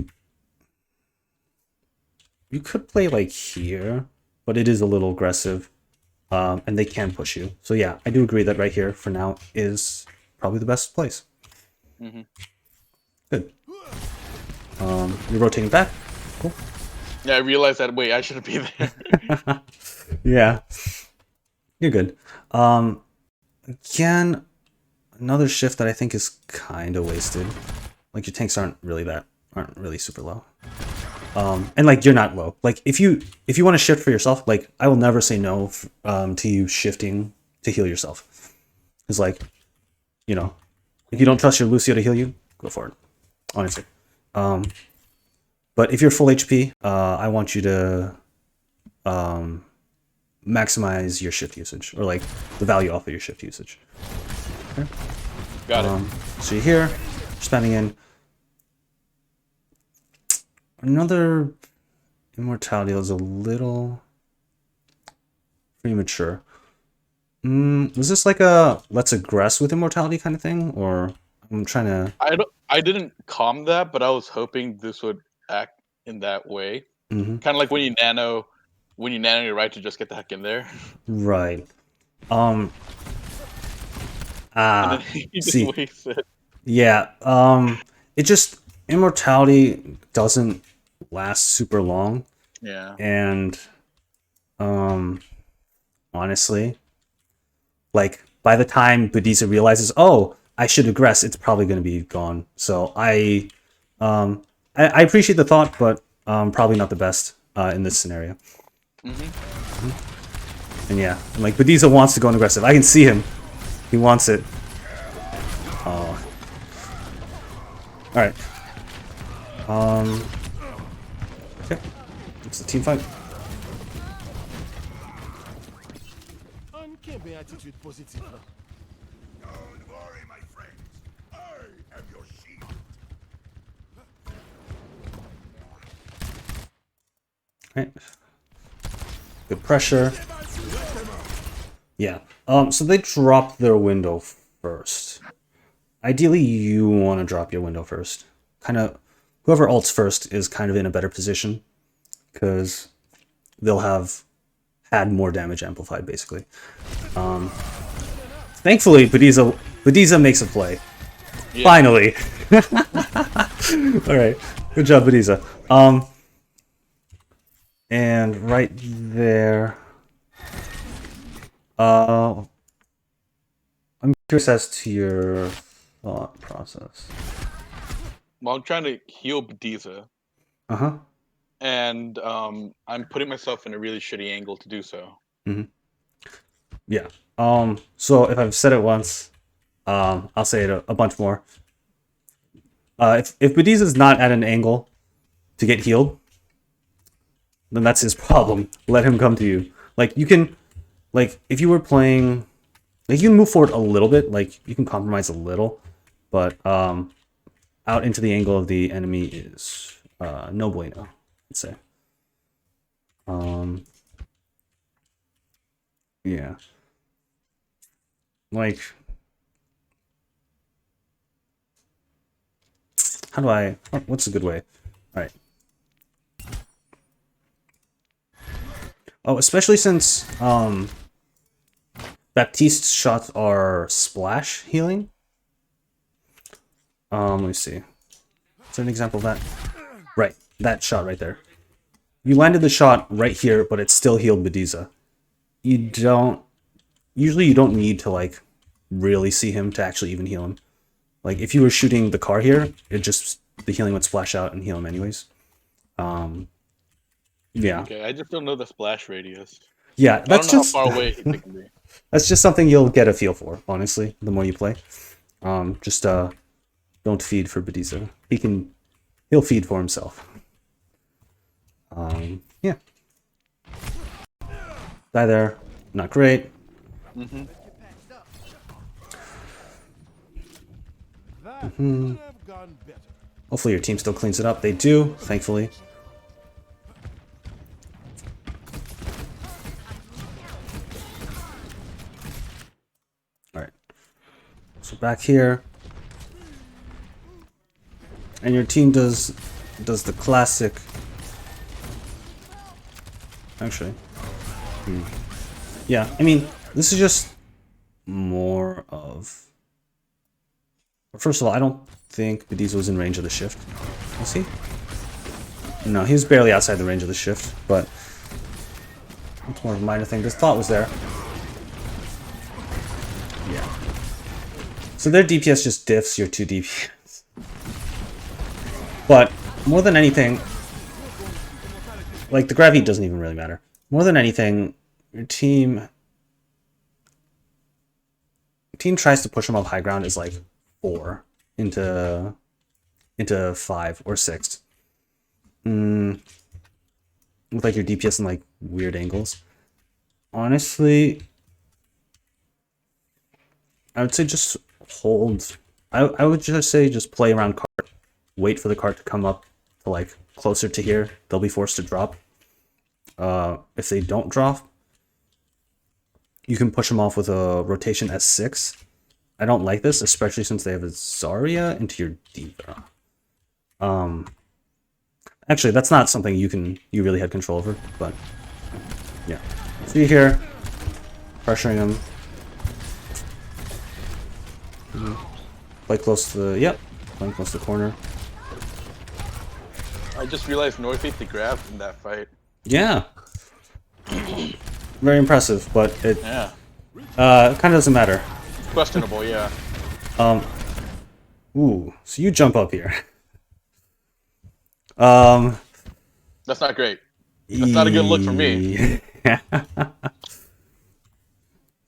could play like here, but it is a little aggressive. And they can push you. So yeah, I do agree that right here for now is probably the best place. Mhm. Good. You're rotating back. Cool. Yeah, I realized that. Wait, I shouldn't be there. Yeah. You're good. Again, another shift that I think is kind of wasted. Like your tanks aren't really super low. And like you're not low. Like if you want to shift for yourself, like I will never say no to you shifting to heal yourself. It's like, you know, if you don't trust your Lucio to heal you, go for it. Honestly. But if you're full HP, I want you to maximize your shift usage, or like the value off of your shift usage. Okay. Got it. So you're here, spamming in. Another immortality was a little premature. Was this like a let's aggress with immortality kind of thing, or I'm trying to? I didn't calm that, but I was hoping this would act in that way. Mm-hmm. Kind of like when you nano your right to just get the heck in there. Right. And then you just see. waste it. Yeah. It just immortality doesn't last super long, Yeah. and honestly, like by the time Budisa realizes, oh, I should aggress, it's probably going to be gone. So I appreciate the thought, but probably not the best in this scenario. And yeah, and like Budisa wants to go on aggressive. I can see him. He wants it. Oh, Alright. Okay. It's a team fight. Uncanny attitude positive. Don't worry, my friends. I am your shield. Right. Good pressure. Yeah. So they drop their window first. Ideally, you want to drop your window first. Kind of, whoever ults first is kind of in a better position because they'll have had more damage amplified, basically. Thankfully, Bediza makes a play. Yeah. Finally. All right. Good job, Bediza. And right there. I'm curious as to your thought process. Well, I'm trying to heal Bediza, Uh-huh. and I'm putting myself in a really shitty angle to do so. Yeah. So if I've said it once, I'll say it a bunch more. If Bediza's not at an angle to get healed, then that's his problem. Let him come to you. Like, you can, like, if you were playing, like, you can move forward a little bit, like, you can compromise a little, but, out into the angle of the enemy is, no bueno, I'd say. Yeah. Like, how do I, what's a good way? Alright. Oh, especially since Baptiste's shots are splash healing. Let me see. Is there an example of that? Right, that shot right there. You landed the shot right here, but it still healed Bediza. Usually you don't need to, like, really see him to actually even heal him. Like, if you were shooting the car here, the healing would splash out and heal him anyways. Yeah. Okay, I just don't know the splash radius. Yeah, I that's don't know just how far away he can be. that's just something you'll get a feel for, honestly, the more you play. Just don't feed for Bediza. He'll feed for himself. Yeah. Die there. Not great. That could have gone better. Hopefully your team still cleans it up. They do, thankfully. Alright. So back here. And your team does the classic. Actually. Yeah, I mean, this is just more of... First of all, I don't think Bediza was in range of the shift. Was he? No, he was barely outside the range of the shift, but it's more of a minor thing. This thought was there. Yeah. So their DPS just diffs your 2 DPS. But more than anything, like, the gravity doesn't even really matter. More than anything, your team tries to push them up high ground is like 4 into 5 or 6. With like your DPS in like weird angles. Honestly, I would say just hold. I would just say just play around cart. Wait for the cart to come up to like closer to here. They'll be forced to drop. If they don't drop, you can push them off with a rotation S6. I don't like this, especially since they have a Zarya into your D.Va. Actually, that's not something you really had control over, but yeah. So you're here, pressuring him. Play close to the, yep, playing close to the corner. I just realized North ate the grab from that fight. Yeah. Very impressive, but it Yeah. kind of doesn't matter. Questionable, yeah. Ooh, so you jump up here. That's not great. That's not a good look for me.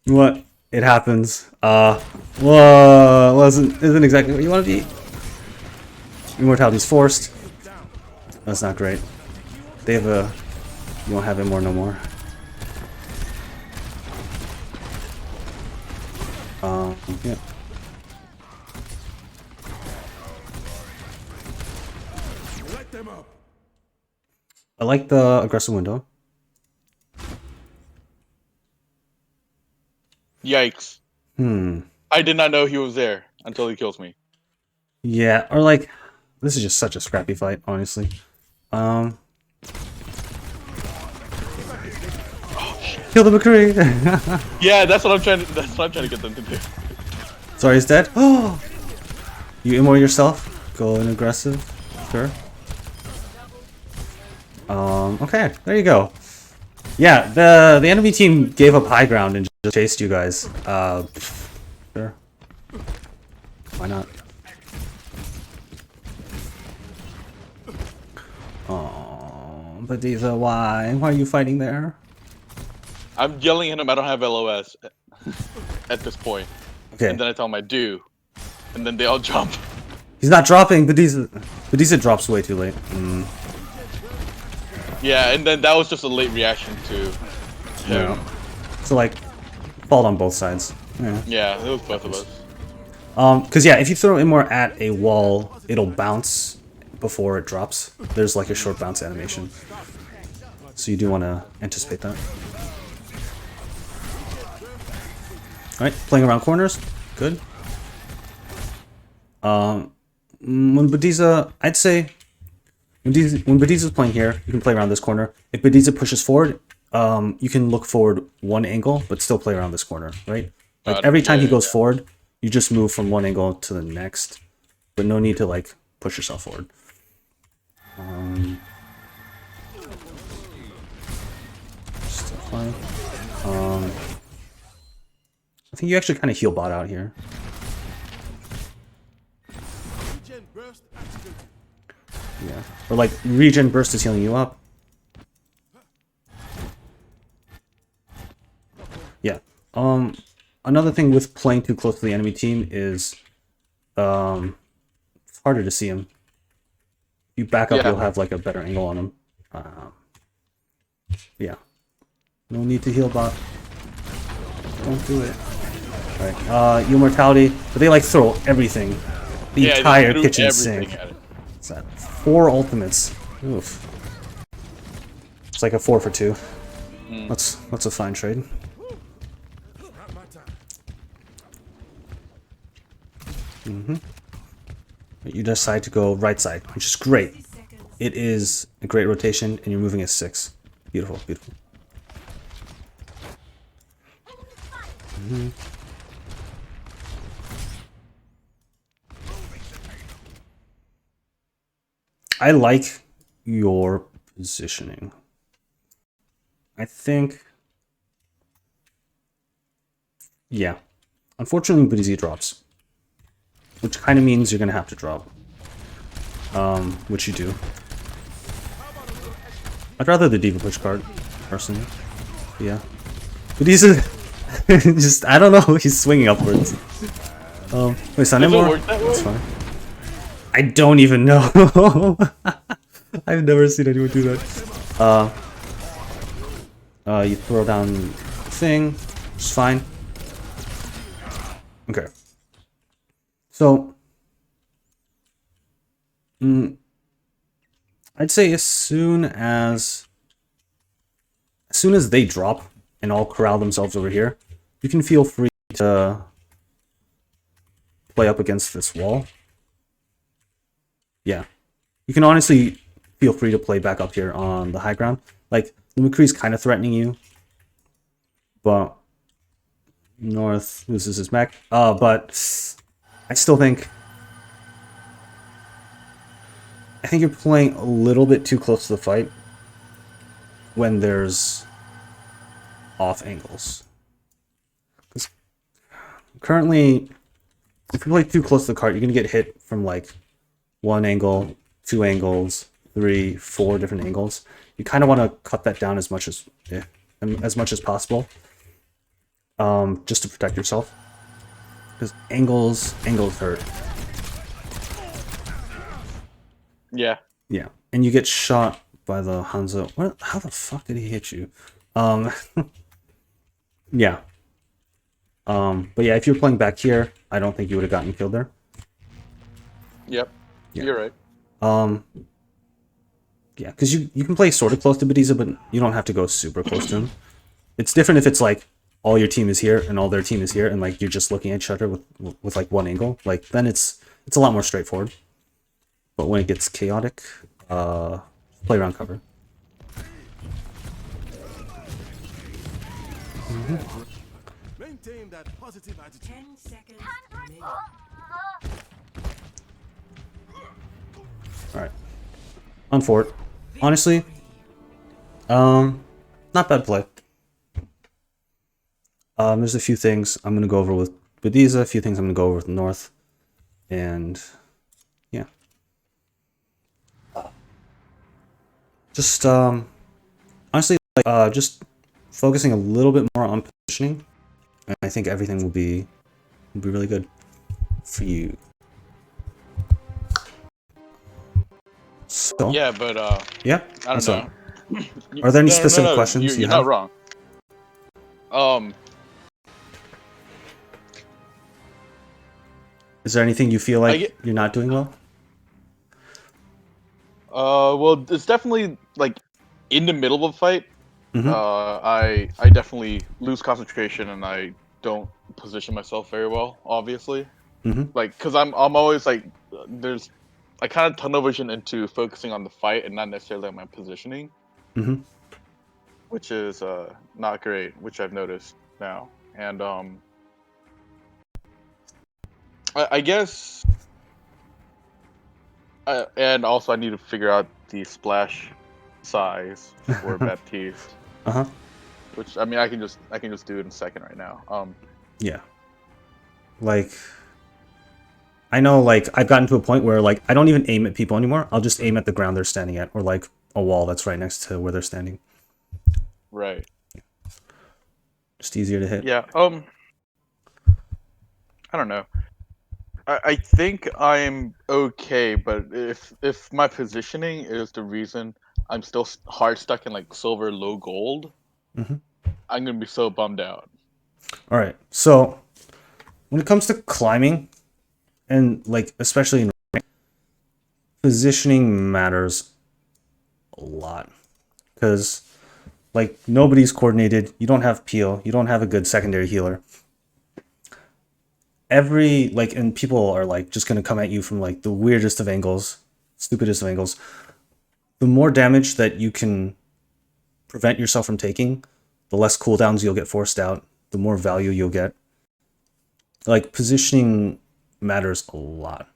What? It happens. Whoa, isn't exactly what you want to be. Immortality's forced. That's not great. They have a... You won't have it more no more. Yeah. Let them up. I like the aggressive window. Yikes. I did not know he was there until he kills me. Yeah, or like... This is just such a scrappy fight, honestly. Kill the McCree! Yeah, that's what I'm trying to get them to do. Sorry, he's dead. Oh! You immortal yourself. Go in aggressive. Sure. Okay, there you go. Yeah, the enemy team gave up high ground and just chased you guys. Sure. Why not? Oh, but these are why? Why are you fighting there? I'm yelling at him. I don't have LOS at this point. Okay. And then I tell him I do, and then they all jump. He's not dropping, but Bediza drops way too late. Yeah, and then that was just a late reaction to him. Yeah. So like, fault on both sides. Yeah. Yeah, it was both of us. Because yeah, if you throw Immor at a wall, it'll bounce before it drops. There's like a short bounce animation. So you do want to anticipate that. Alright, playing around corners. Good. When Bediza, I'd say, when Bediza's playing here, you can play around this corner. If Bediza pushes forward, you can look forward one angle, but still play around this corner, right? Like every time he goes forward, you just move from one angle to the next, but no need to like push yourself forward. Still fine. I think you actually kind of heal bot out here. Regen burst activated. Yeah. Or like regen burst is healing you up. Yeah. Another thing with playing too close to the enemy team is it's harder to see him. If you back up, you'll have like a better angle on him. Yeah. No need to heal bot. Don't do it. Alright, immortality, but they like throw everything. The entire kitchen sink. What's that? 4 ultimates. Oof. It's like a 4 for 2. That's a fine trade. You decide to go right side, which is great. It is a great rotation, and you're moving at 6. Beautiful, beautiful. I like your positioning. I think... Yeah. Unfortunately, Bediza drops. Which kind of means you're going to have to drop. Which you do. I'd rather the Diva push card, personally. Yeah. Bediza... just, I don't know, he's swinging upwards. Wait, Sun Immor? That's fine. I don't even know. I've never seen anyone do that. You throw down the thing, it's fine. Okay. So, I'd say as soon as they drop and all corral themselves over here, you can feel free to play up against this wall. Yeah. You can honestly feel free to play back up here on the high ground. Like, the McCree's kind of threatening you, but North loses his mech. But I still think... I think you're playing a little bit too close to the fight when there's off angles. Because currently, if you play too close to the cart, you're going to get hit from like 1 angle, 2 angles, 3, 4 different angles. You kind of want to cut that down as much as possible, just to protect yourself. Because angles hurt. Yeah. Yeah, and you get shot by the Hanzo. What? How the fuck did he hit you? Um, yeah. But yeah, if you're playing back here, I don't think you would have gotten killed there. Yep. Yeah. You're right. Um, yeah, because you can play sort of close to Bediza, but you don't have to go super close to him. It's different if it's like all your team is here and all their team is here, and like you're just looking at each other with like one angle. Like then it's a lot more straightforward. But when it gets chaotic, play around cover. Maintain that positive attitude. 10 seconds remaining. All right, on fort. Honestly, not bad play. There's a few things I'm gonna go over with Bediza, a few things I'm gonna go over with North, and yeah, just honestly, like just focusing a little bit more on positioning, and I think everything will be really good for you. So Yeah, but yeah, I don't what's know. up? Are there any specific No. questions you You're have? not wrong. Um, Is there anything you feel I like get. you're not doing well? Well, it's definitely like in the middle of a fight. Mm-hmm. I definitely lose concentration and I don't position myself very well. Obviously, Mm-hmm. like because I'm always like there's I kind of tunnel vision into focusing on the fight and not necessarily on my positioning, Mm-hmm. which is not great, which I've noticed now. And I guess and also I need to figure out the splash size for Baptiste, Uh-huh. which I mean I can just do it in a second right now. Yeah. Like I know like I've gotten to a point where like I don't even aim at people anymore. I'll just aim at the ground they're standing at or like a wall that's right next to where they're standing. Right. Just easier to hit. Yeah. I don't know. I think I'm okay, but if my positioning is the reason I'm still hard stuck in like silver low gold, Mm-hmm. I'm gonna be so bummed out. All right. So when it comes to climbing and like especially in positioning matters a lot because like nobody's coordinated. You don't have peel. You don't have a good secondary healer. Every like and people are like just gonna come at you from like the weirdest of angles, stupidest of angles. The more damage that you can prevent yourself from taking, the less cooldowns you'll get forced out, the more value you'll get. Like positioning matters a lot.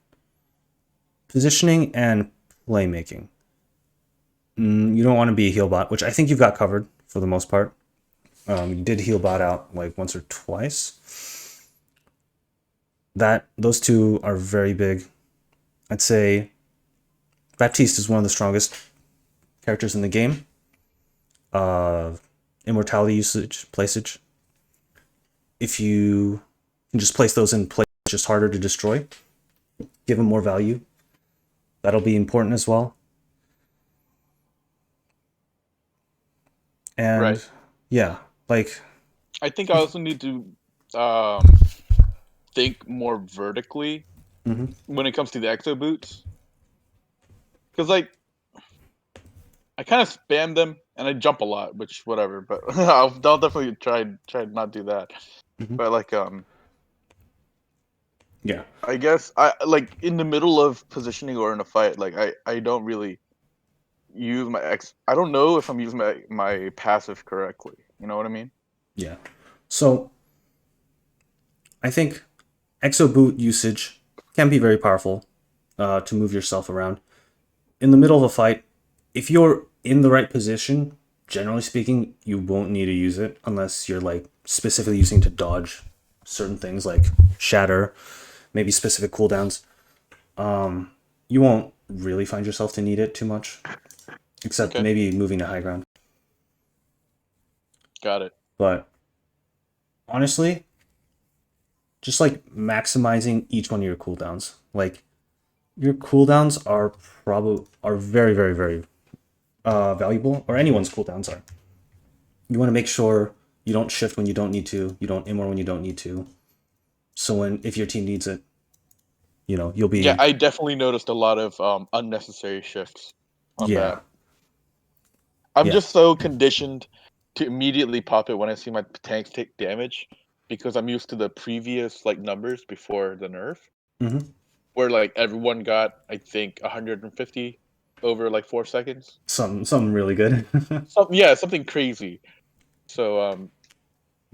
Positioning and playmaking. You don't want to be a heal bot, which I think you've got covered for the most part. You did heal bot out like once or twice. Those two are very big. I'd say Baptiste is one of the strongest characters in the game. Immortality usage, placeage. If you can just place those in place, it's just harder to destroy. Give them more value. That'll be important as well. And Right. yeah, like I think I also need to think more vertically mhm. when it comes to the exo boots, because like I kind of spam them and I jump a lot, which whatever. But I'll definitely try to not do that. Mhm. But like Yeah. I guess I like in the middle of positioning or in a fight, like I don't really use my X. I don't know if I'm using my passive correctly. You know what I mean? Yeah. So I think exo boot usage can be very powerful to move yourself around. In the middle of a fight, if you're in the right position, generally speaking, you won't need to use it unless you're like specifically using to dodge certain things like shatter, maybe specific cooldowns. You won't really find yourself to need it too much, except Okay, maybe moving to high ground. got it. But honestly, just like maximizing each one of your cooldowns. Like your cooldowns are very, very, very valuable, or anyone's cooldowns are. You want to make sure you don't shift when you don't need to, you don't immor when you don't need to. So if your team needs it, you'll be. Yeah, I definitely noticed a lot of unnecessary shifts on Yeah. that. I'm Yeah. just so conditioned to immediately pop it when I see my tanks take damage because I'm used to the previous like numbers before the nerf, Mm-hmm. where like everyone got I think 150 over like 4 seconds. Something really good. Something crazy. So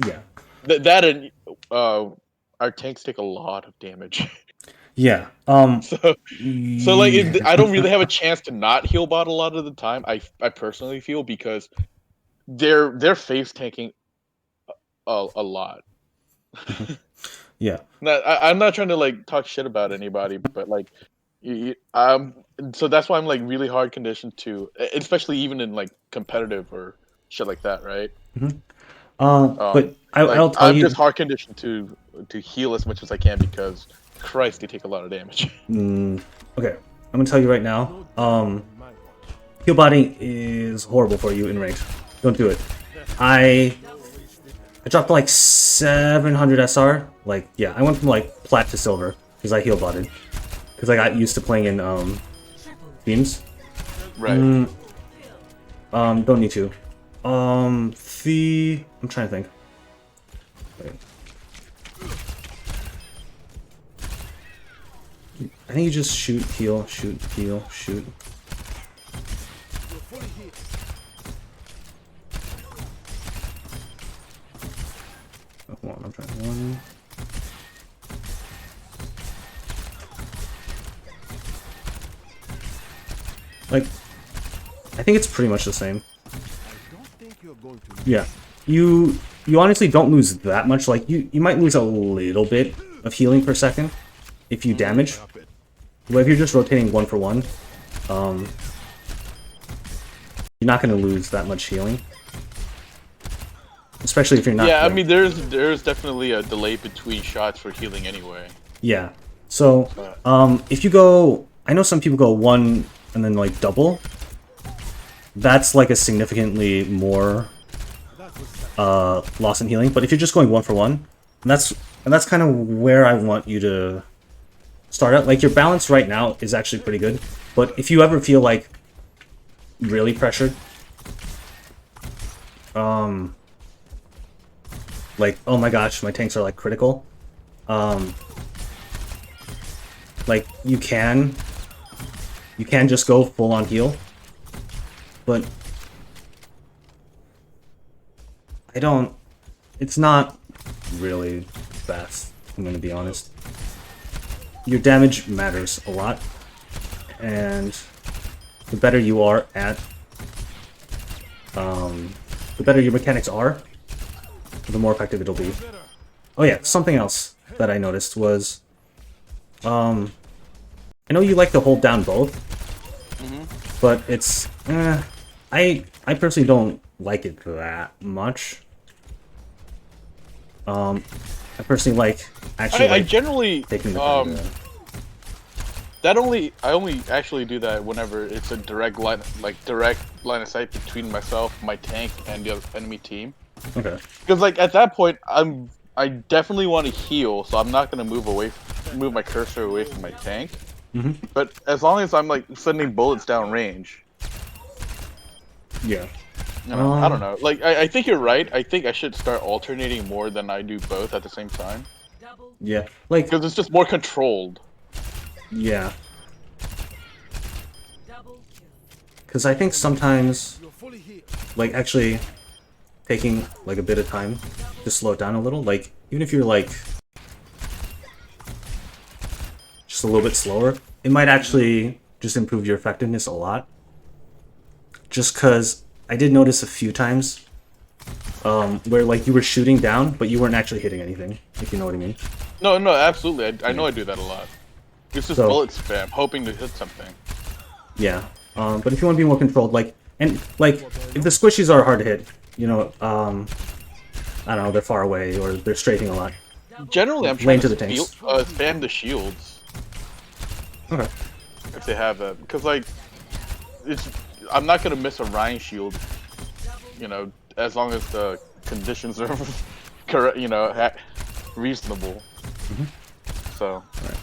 Yeah. that and our tanks take a lot of damage. Yeah. so like Yeah. I don't really have a chance to not heal bot a lot of the time. I personally feel because they're face tanking a lot. Yeah. I'm not trying to like talk shit about anybody, but like, so that's why I'm like really hard conditioned to, especially even in like competitive or shit like that, right? But Like I'll tell I'm just you. hard conditioned to heal as much as I can because Christ, they take a lot of damage. Okay, I'm gonna tell you right now. Heal botting is horrible for you in range. Don't do it. I dropped like 700 SR. Like, yeah, I went from like plat to silver because I heal botted. Because I got used to playing in teams. Right. Don't need to. I'm trying to think. Wait. I think you just shoot, heal, shoot, heal, shoot. Oh, come on, I'm trying. One. Like, I think it's pretty much the same. Yeah, you honestly don't lose that much. Like, you might lose a little bit of healing per second if you damage. But if you're just rotating one for one, you're not going to lose that much healing. Especially if you're not. Yeah, I like- mean, there's definitely a delay between shots for healing anyway. Yeah. So, if you go, I know some people go one and then like double. That's like a significantly more loss in healing. But if you're just going one for one, and that's kind of where I want you to start out. Like your balance right now is actually pretty good. But if you ever feel like really pressured, like, oh my gosh, my tanks are like critical. Like you can just go full on heal, but it's not really fast, I'm gonna be honest. Your damage matters a lot, and the better you are at, the better your mechanics are, the more effective it'll be. Oh yeah, something else that I noticed was, I know you like to hold down both, but it's, I personally don't like it that much. I personally like actually I generally taking the time to, I only actually do that whenever it's a direct line of sight between myself, my tank, and the other enemy team. okay. Because like at that point, I definitely want to heal, so I'm not gonna move my cursor away from my tank. But as long as I'm like sending bullets down range, Yeah. I don't know. Like I think you're right. I think I should start alternating more than I do both at the same time Yeah. Like, because it's just more controlled. yeah. Because I think sometimes, like, actually taking, like, a bit of time to slow it down a little, like, even if you're, like, just a little bit slower, it might actually just improve your effectiveness a lot. Just because I did notice a few times where, like, you were shooting down, but you weren't actually hitting anything, if you know what I mean. No, absolutely. I know I do that a lot. It's just So- bullet spam, hoping to hit something. Yeah, but if you want to be more controlled, like, and like, if the squishies are hard to hit, I don't know, they're far away or they're strafing a lot. Generally, I'm Lane trying to to the tanks. spam the shields. Okay. if they have that, because like I'm not gonna miss a Rhine shield, you know, as long as the conditions are correct, you know, reasonable. So. Right.